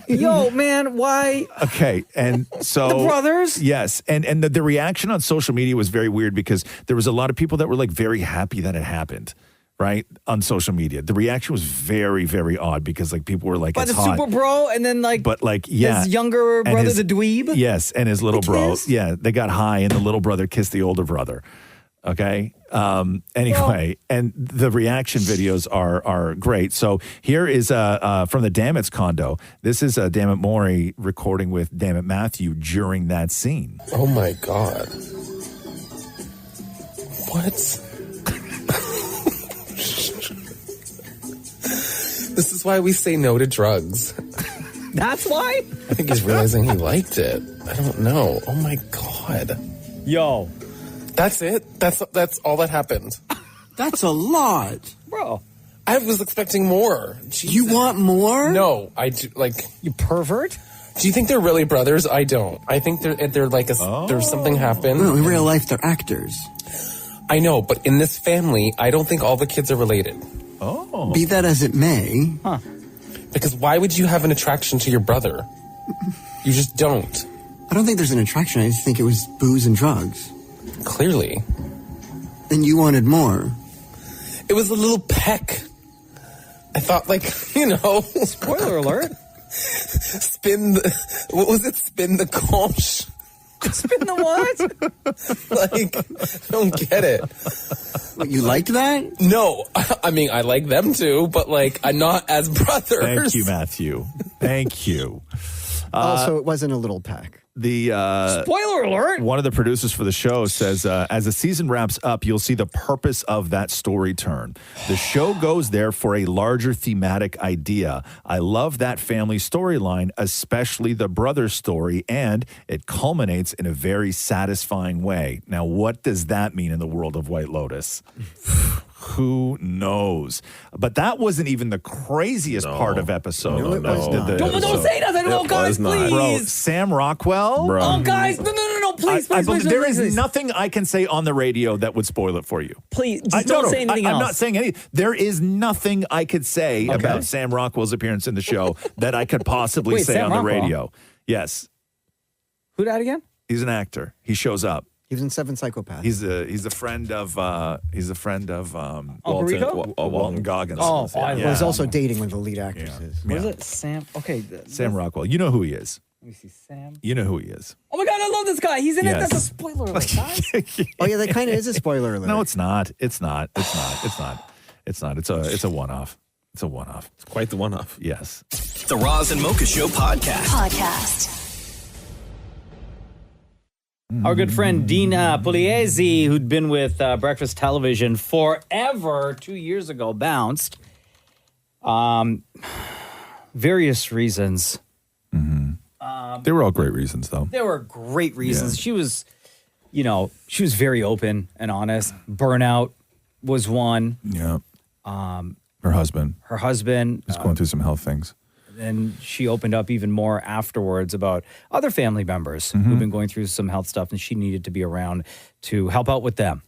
Yo, man, why? Okay, and so... The brothers? Yes, and the reaction on social media was very weird because there was a lot of people that were like very happy that it happened, right, on social media. The reaction was very, very odd because like people were like, By it's the hot. super bro, and then like... But like, yeah. His younger and brother, the dweeb? Yes, and his little The bro. kiss? Yeah, they got high and the little brother kissed the older brother. Okay. Anyway, and the reaction videos are great. So here is from the Damnits condo. This is Dammit Maurie recording with Dammit Matthew during that scene. Oh my God. What? This is why we say no to drugs. That's why? I think he's realizing he liked it. I don't know. Oh my God. Yo. That's it? That's all that happened? That's a lot. Bro. I was expecting more. Jesus. You want more? No, I do, like... You pervert? Do you think they're really brothers? I don't. I think they're like there's something happened. No, in real life, they're actors. I know, but in this family, I don't think all the kids are related. Oh. Be that as it may. Huh. Because why would you have an attraction to your brother? You just don't. I don't think there's an attraction. I just think it was booze and drugs. Clearly. And you wanted more. It was a little peck. I thought, like, you know. Spoiler alert. Spin the conch. Spin the what? Like, I don't get it. What, you liked that? No. I mean, I like them too, but, like, I'm not as brothers. Thank you, Matthew. Thank you. Also, it wasn't a little pack. The spoiler alert. One of the producers for the show says, as the season wraps up, you'll see the purpose of that story turn. The show goes there for a larger thematic idea. I love that family storyline, especially the brother story, and it culminates in a very satisfying way. Now, what does that mean in the world of White Lotus? Who knows? But that wasn't even the craziest part of episode. No, it was not. Don't say nothing. Oh, guys, please. Bro, Sam Rockwell. Bro. Oh, guys, no, please, please. There is nothing I can say on the radio that would spoil it for you. Please, just don't say anything else. I'm not saying anything. There is nothing I could say about Sam Rockwell's appearance in the show that I could possibly say Sam on the Rockwell? radio. Yes. Who that again? He's an actor. He shows up. He was in Seven Psychopaths. He's a friend of Walton Goggins. Oh, I was also dating one of the lead actresses. What is it? Sam? Okay. Sam Rockwell. You know who he is. Let me see. Sam. You know who he is. Oh my God, I love this guy. He's in Yes. it. That's a spoiler alert, guys. Oh yeah, that kind of is a spoiler alert. No, it's not. It's not. It's a one-off. It's a one-off. It's quite the one-off. Yes. The Roz and Mocha Show podcast. Our good friend Dina Pugliese, who'd been with Breakfast Television forever, 2 years ago, bounced. Various reasons. They were all great reasons, though. There were great reasons. She was, she was very open and honest. Burnout was one. Yeah. Her husband. was going through some health things. And she opened up even more afterwards about other family members who've been going through some health stuff, and she needed to be around to help out with them.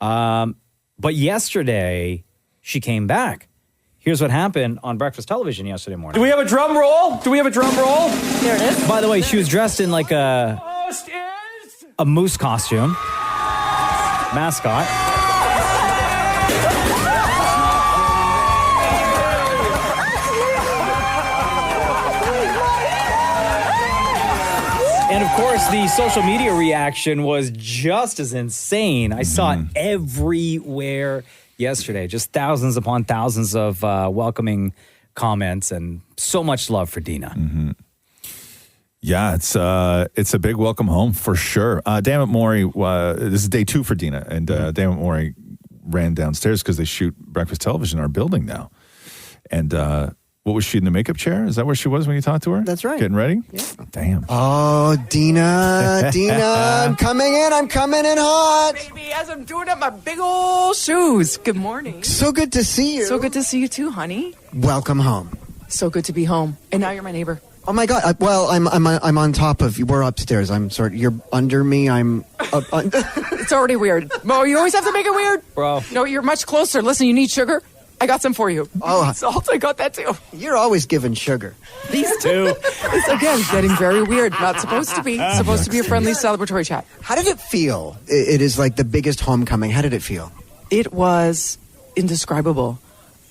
But yesterday, she came back. Here's what happened on Breakfast Television yesterday morning. Do we have a drum roll? There it is. By the way, she was dressed in like a moose costume. Mascot. And of course, the social media reaction was just as insane. I saw it everywhere yesterday. Just thousands upon thousands of welcoming comments and so much love for Dina. Yeah, it's a big welcome home for sure. Damnit Maurie, this is day 2 for Dina, and Damnit Maurie ran downstairs because they shoot Breakfast Television in our building now. And what was she in the makeup chair? Is that where she was when you talked to her? That's right. Getting ready? Yeah. Oh, damn. Oh, Dina, I'm coming in hot. Baby, as I'm doing up my big old shoes. Good morning. So good to see you. So good to see you too, honey. Welcome home. So good to be home. And now you're my neighbor. Oh my God! I'm on top of you. We're upstairs. You're under me. I'm up. It's already weird. Mo, you always have to make it weird, bro. No, you're much closer. Listen, you need sugar. I got some for you. Oh, salt. I got that too. You're always giving sugar. These two. It's again getting very weird. Not supposed to be. Supposed to be a friendly, celebratory chat. How did it feel? It is like the biggest homecoming. How did it feel? It was indescribable.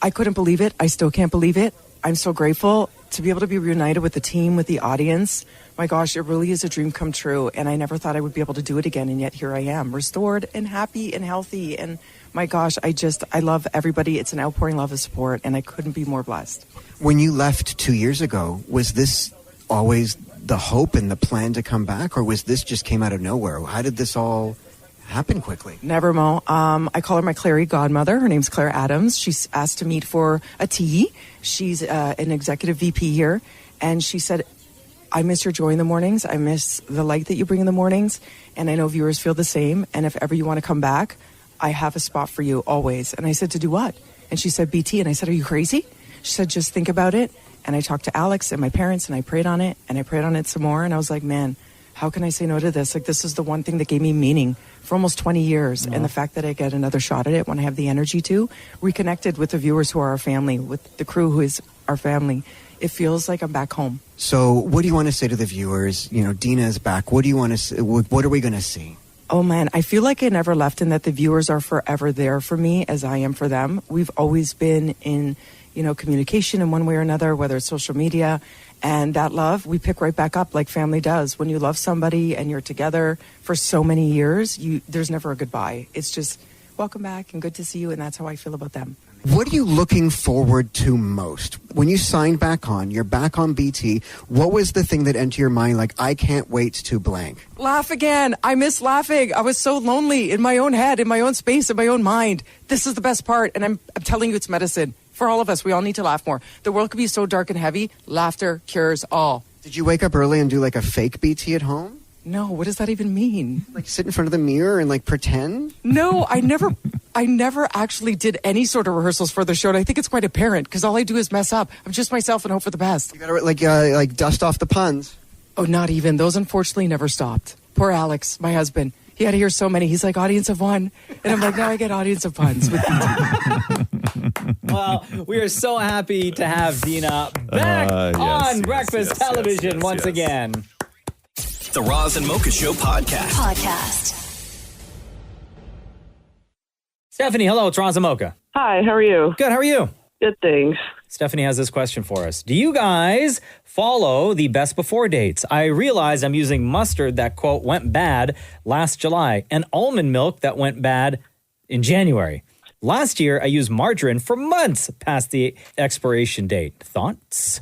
I couldn't believe it. I still can't believe it. I'm so grateful to be able to be reunited with the team, with the audience. My gosh, it really is a dream come true. And I never thought I would be able to do it again. And yet here I am, restored and happy and healthy. And my gosh, I love everybody. It's an outpouring love of support. And I couldn't be more blessed. When you left 2 years ago, was this always the hope and the plan to come back? Or was this just came out of nowhere? How did this all happen quickly? Never, Mo. I call her my Clary godmother. Her name's Claire Adams. She's asked to meet for a tea. She's an executive VP here. And she said, I miss your joy in the mornings. I miss the light that you bring in the mornings. And I know viewers feel the same. And if ever you want to come back, I have a spot for you always. And I said, to do what? And she said, BT. And I said, are you crazy? She said, just think about it. And I talked to Alex and my parents and I prayed on it. And I prayed on it some more. And I was like, man, how can I say no to this? Like, this is the one thing that gave me meaning for almost 20 years. And the fact that I get another shot at it when I have the energy to, reconnected with the viewers who are our family, with the crew who is our family. It feels like I'm back home. So what do you want to say to the viewers? You know, Dina is back. What do you want to say? What are we going to see? Oh, man, I feel like I never left and that the viewers are forever there for me as I am for them. We've always been in, communication in one way or another, whether it's social media. And that love, we pick right back up like family does. When you love somebody and you're together for so many years, there's never a goodbye. It's just welcome back and good to see you. And that's how I feel about them. What are you looking forward to most? When you signed back on, you're back on BT. What was the thing that entered your mind like, I can't wait to blank? Laugh again. I miss laughing. I was so lonely in my own head, in my own space, in my own mind. This is the best part. And I'm telling you, it's medicine. For all of us, we all need to laugh more. The world could be so dark and heavy. Laughter cures all. Did you wake up early and do like a fake BT at home? No, what does that even mean? Like sit in front of the mirror and like pretend? No, I never actually did any sort of rehearsals for the show. And I think it's quite apparent because all I do is mess up. I'm just myself and hope for the best. You gotta like dust off the puns. Oh, not even. Those unfortunately never stopped. Poor Alex, my husband. He had to hear so many. He's like, audience of one. And I'm like, now I get audience of puns with Well, we are so happy to have Dina back on Breakfast Television once again. The Roz and Mocha Show podcast. Stephanie, hello. It's Roz and Mocha. Hi, how are you? Good. How are you? Good, thanks. Stephanie has this question for us. Do you guys follow the best before dates? I realize I'm using mustard that, quote, went bad last July and almond milk that went bad in January. Last year, I used margarine for months past the expiration date. Thoughts?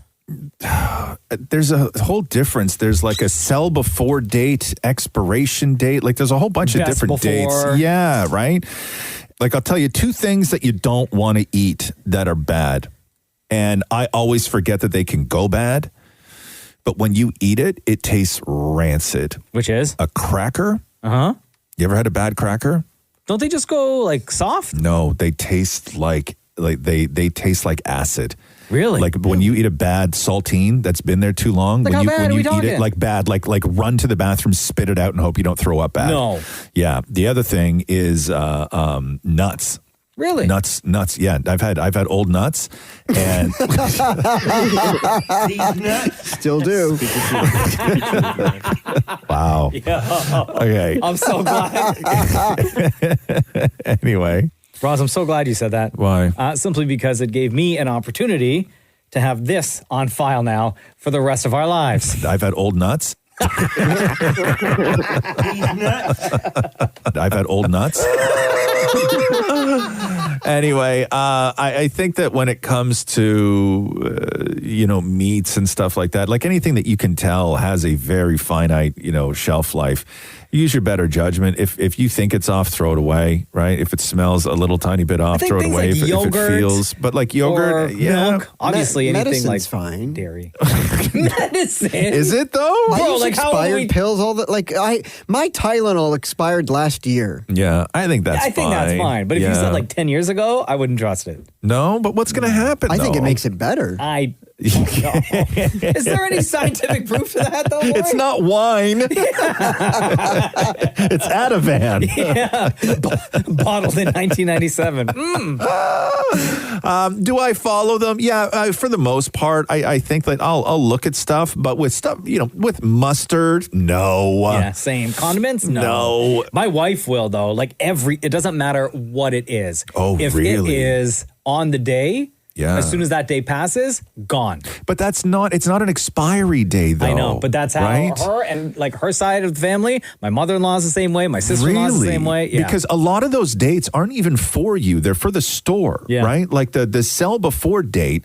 there's a whole difference. There's like a sell before date, expiration date. Like there's a whole bunch of Best different before. dates. Yeah, right? Like I'll tell you 2 things that you don't want to eat that are bad. And I always forget that they can go bad. But when you eat it, it tastes rancid. Which is? A cracker. Uh-huh. You ever had a bad cracker? Don't they just go like soft? No, they taste like they taste like acid. Really? Like when you eat a bad saltine that's been there too long, Like when how you bad when are you we eat talking? it like bad, like run to the bathroom, spit it out, and hope you don't throw up bad. No. Yeah. The other thing is nuts. Really? Nuts. Yeah, I've had old nuts, and still do. Wow. Yeah. Okay. I'm so glad. Anyway, Roz, I'm so glad you said that. Why? Simply because it gave me an opportunity to have this on file now for the rest of our lives. I've had old nuts. I've had old nuts. Anyway, I think that when it comes to, meats and stuff like that, like anything that you can tell has a very finite, shelf life, use your better judgment. If you think it's off, throw it away, right? If it smells a little tiny bit off, throw it away. Like if yogurt it feels, but like yogurt, or milk, obviously anything like medicine's fine. Dairy. Medicine. Is it though? I Bro, use like how expired we- pills. All that, like my Tylenol expired last year. Yeah, I think that's I think that's fine. But if you said like 10 years ago, I wouldn't trust it. No, but what's going to happen? I think it though? makes it better. I don't know. Is there any scientific proof to that though? It's not wine. It's Ativan. Yeah. Bottled in 1997. Do I follow them? Yeah, for the most part, I think that I'll look at stuff, but with stuff, with mustard, no. Yeah, same. Condiments? No. My wife will though. Like it doesn't matter what it is. Oh, if really? it is on the day, Yeah. as soon as that day passes, gone. But it's not an expiry day, though. I know, but that's how right? her and like her side of the family, my mother-in-law's the same way, my sister-in-law's the same way. Yeah. Because a lot of those dates aren't even for you. They're for the store, right? Like the sell before date,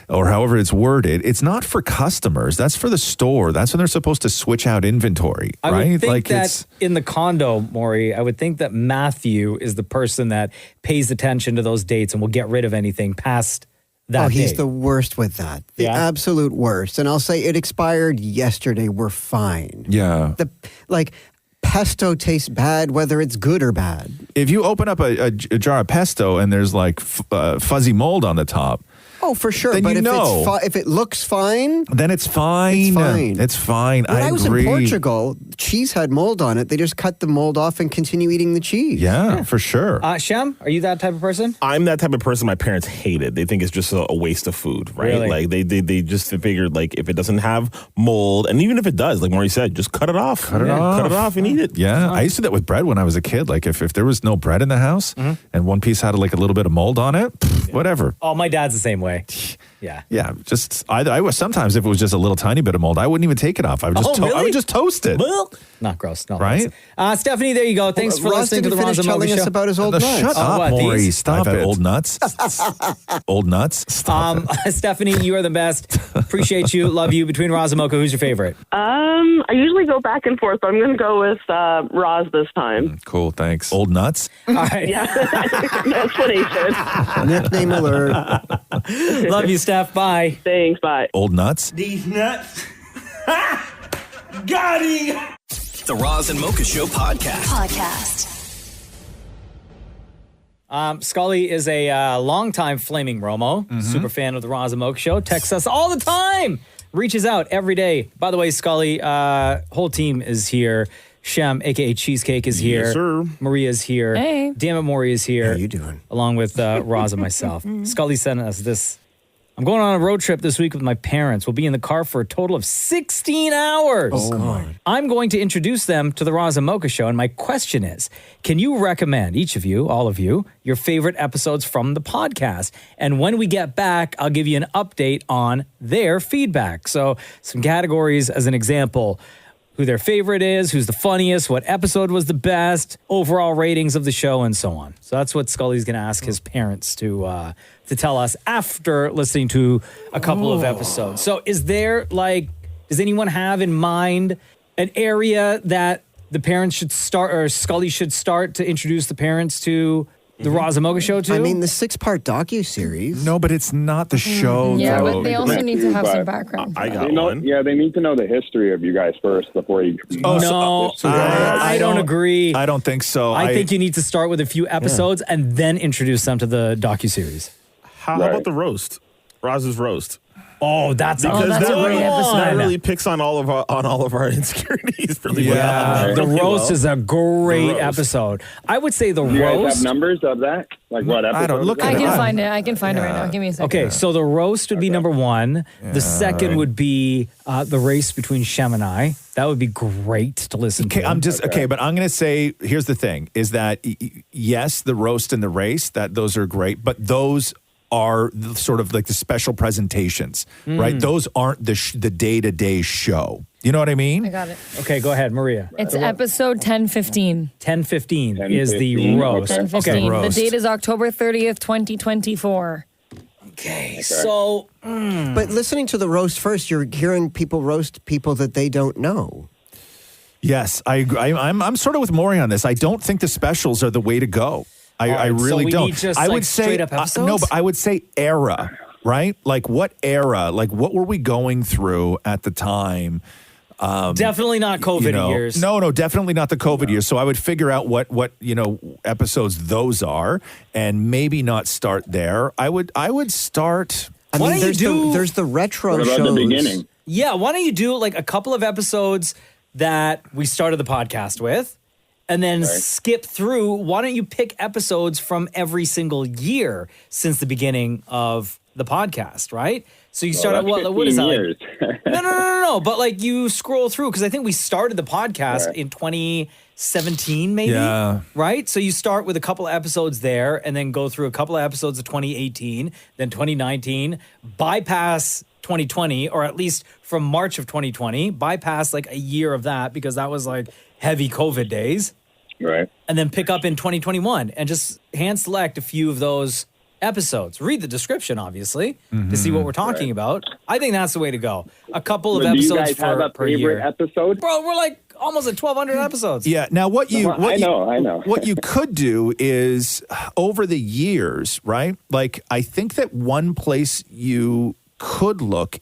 or however it's worded, it's not for customers. That's for the store. That's when they're supposed to switch out inventory, I right? would think like that in the condo, Maurie, I would think that Matthew is the person that pays attention to those dates and will get rid of anything past that he's day. the worst with that. The absolute worst. And I'll say it expired yesterday. We're fine. Yeah. Pesto tastes bad, whether it's good or bad. If you open up a jar of pesto and there's like fuzzy mold on the top, Oh, for sure. Then but you if know. if it looks fine, then it's fine. It's fine. It's fine. When I was agree. in Portugal, cheese had mold on it. They just cut the mold off and continue eating the cheese. Yeah, for sure. Shem, are you that type of person? I'm that type of person my parents hated. They think it's just a waste of food, right? Really? Like they just figured like if it doesn't have mold, and even if it does, like Maurie said, just cut it off. Cut it off and eat it. Yeah, I used to do that with bread when I was a kid. Like if there was no bread in the house and one piece had like a little bit of mold on it, whatever. Oh, my dad's the same way. Yeah. Yeah, just I was sometimes if it was just a little tiny bit of mold, I wouldn't even take it off. I would just I would just toast it. Not gross. No, Right? Stephanie, there you go. Thanks for Roz listening to the didn't Roz finish and Mocha telling us Show. about his old nuts. Shut up, what, Maurie. these? Stop I've it. had Old nuts. Old nuts. Stop it. Stephanie, you are the best. Appreciate you. Love you. Between Roz and Mocha, who's your favorite? I usually go back and forth, but I'm going to go with Roz this time. Cool, thanks. Old nuts. All right. Yeah, no explanation. Nickname alert. Love you, Steph. Bye. Thanks. Bye. Old nuts. These nuts. Got him. The Roz and Mocha Show podcast. Scully is a longtime Flaming Romo, super fan of the Roz and Mocha Show, texts us all the time, reaches out every day. By the way, Scully, whole team is here. Shem, a.k.a. Cheesecake, is here. Yes, sir. Maria's here. Hey. Damn it, Maurie is here. How you doing? Along with Roz and myself. Scully sent us this. I'm going on a road trip this week with my parents. We'll be in the car for a total of 16 hours. Oh, God. I'm going to introduce them to the Roz and Mocha Show, and my question is, can you recommend, each of you, all of you, your favorite episodes from the podcast? And when we get back, I'll give you an update on their feedback. So some categories as an example. who their favorite is, who's the funniest, what episode was the best, overall ratings of the show, and so on. So that's what Scully's going to ask his parents to tell us after listening to a couple of episodes. So is there does anyone have in mind an area that the parents should start, or Scully should start to introduce the parents to the Roz and Mocha show too? I mean, the 6-part docuseries. No, but it's not the show. Yeah, though. but they also need to have some background. I got one. Yeah, they need to know the history of you guys first before you. I don't agree. I don't think so. I think you need to start with a few episodes and then introduce them to the docuseries. How about the roast? Roz's roast. Oh, that's because a great episode. That really picks on all of our insecurities. Really well. The roast is a great episode. I would say the Do you guys roast. have numbers of that? Like what episode? I can find it. I can find it right now. Give me a second. Okay, so the roast would be number one. The second would be the race between Shem and I. That would be great to listen to. But I'm going to say, here's the thing: is that yes, the roast and the race, those are great, but those are sort of like the special presentations, right? Those aren't the day-to-day show. You know what I mean? I got it. Okay, go ahead, Maria. It's episode 1015. 1015 is the roast. 1015. The date is October 30th, 2024. Okay, so... But listening to the roast first, you're hearing people roast people that they don't know. Yes, I agree. I'm sort of with Maurie on this. I don't think the specials are the way to go. I really don't. Need just, I would say straight up episodes? no, but I would say era, right? Like what era? Like what were we going through at the time? Definitely not COVID years. No, definitely not the COVID years. So I would figure out what episodes those are, and maybe not start there. I would start. I mean, there's the retro What about shows. the beginning? Yeah, why don't you do like a couple of episodes that we started the podcast with, and then skip through. Why don't you pick episodes from every single year since the beginning of the podcast, right? So you start at what is that? Years. No. But like you scroll through, because I think we started the podcast in 2017, maybe. Yeah. Right? So you start with a couple of episodes there, and then go through a couple of episodes of 2018, then 2019, bypass 2020, or at least from March of 2020, bypass like a year of that, because that was like heavy COVID days. Right. And then pick up in 2021 and just hand select a few of those episodes. Read the description, obviously, to see what we're talking about. I think that's the way to go. A couple of episodes do you guys have a per favorite year. episode? Bro, we're like almost at 1,200 episodes. Yeah. Now, I know. What you could do is over the years, right? Like, I think that one place you could look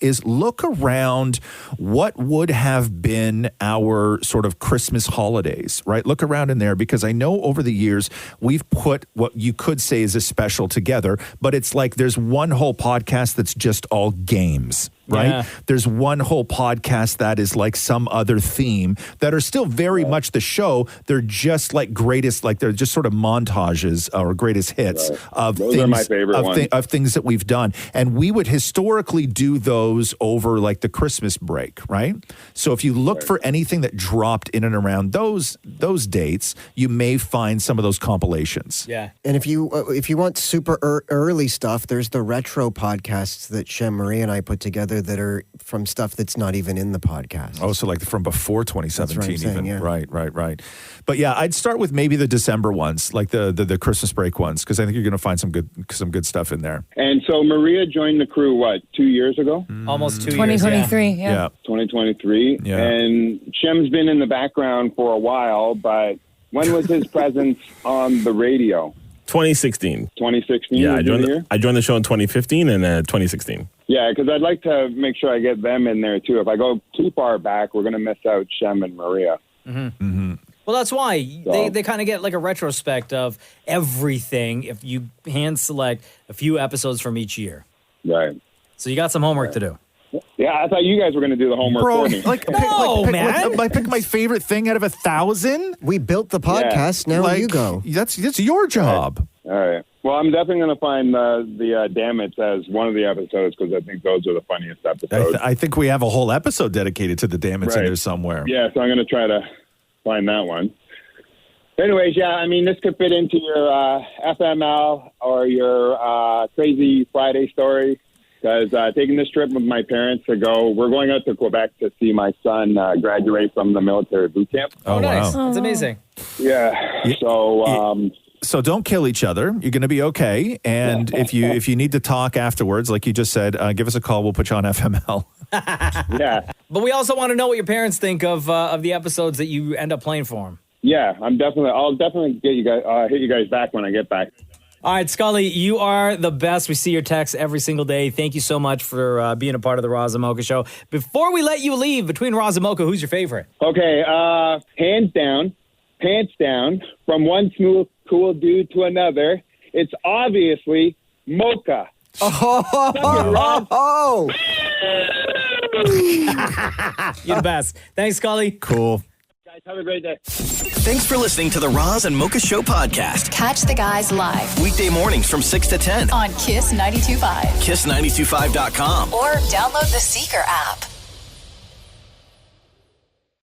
around what would have been our sort of Christmas holidays, right? Look around in there, because I know over the years we've put what you could say is a special together, but it's like there's one whole podcast that's just all games. Right? Yeah. There's one whole podcast that is like some other theme that are still very much the show. They're just like they're just sort of montages or greatest hits of Those things, are my favorite ones. of things that we've done. And we would historically do those over like the Christmas break, right? So if you look for anything that dropped in and around those dates, you may find some of those compilations. Yeah. And if you want super early stuff, there's the retro podcasts that Shem, Marie, and I put together that are from stuff that's not even in the podcast. Oh, so like from before 2017 That's what I'm saying, even. yeah. Right. But yeah, I'd start with maybe the December ones, like the Christmas break ones, because I think you're going to find some good stuff in there. And so Maria joined the crew, 2 years ago? Almost 2 years. 2023, yeah. 2023. Yeah. And Shem's been in the background for a while, but when was his presence on the radio? 2016. 2016? Yeah, was I joined the show in 2015 and 2016 Yeah, because I'd like to make sure I get them in there, too. If I go too far back, we're going to miss out Shem and Maria. Well, that's why they kind of get like a retrospect of everything if you hand select a few episodes from each year. Right. So you got some homework to do. Yeah, I thought you guys were going to do the homework for me. Pick my favorite thing out of 1,000. We built the podcast. Now you go. That's your job. All right. Well, I'm definitely going to find the Damnits as one of the episodes, because I think those are the funniest episodes. I think we have a whole episode dedicated to the Damnits in there somewhere. Yeah, so I'm going to try to find that one. Anyways, yeah, I mean, this could fit into your FML or your Crazy Friday story. because taking this trip with my parents we're going out to Quebec to see my son graduate from the military boot camp. Oh, nice. That's amazing. Yeah. So don't kill each other. You're going to be okay. And if you need to talk afterwards, like you just said, give us a call. We'll put you on FML. Yeah. But we also want to know what your parents think of the episodes that you end up playing for them. Yeah, I'll definitely get you guys, hit you guys back when I get back. All right, Scully, you are the best. We see your texts every single day. Thank you so much for being a part of the Roz and Mocha Show. Before we let you leave, between Roz and Mocha, who's your favorite? Okay, hands down, pants down, from one smooth, cool dude to another, it's obviously Mocha. Oh! You're the best. Thanks, Scully. Cool. Guys, have a great day. Thanks for listening to the Roz and Mocha Show podcast. Catch the guys live Weekday mornings from 6 to 10 on Kiss 92.5. KISS925.com. Or download the Seeker app.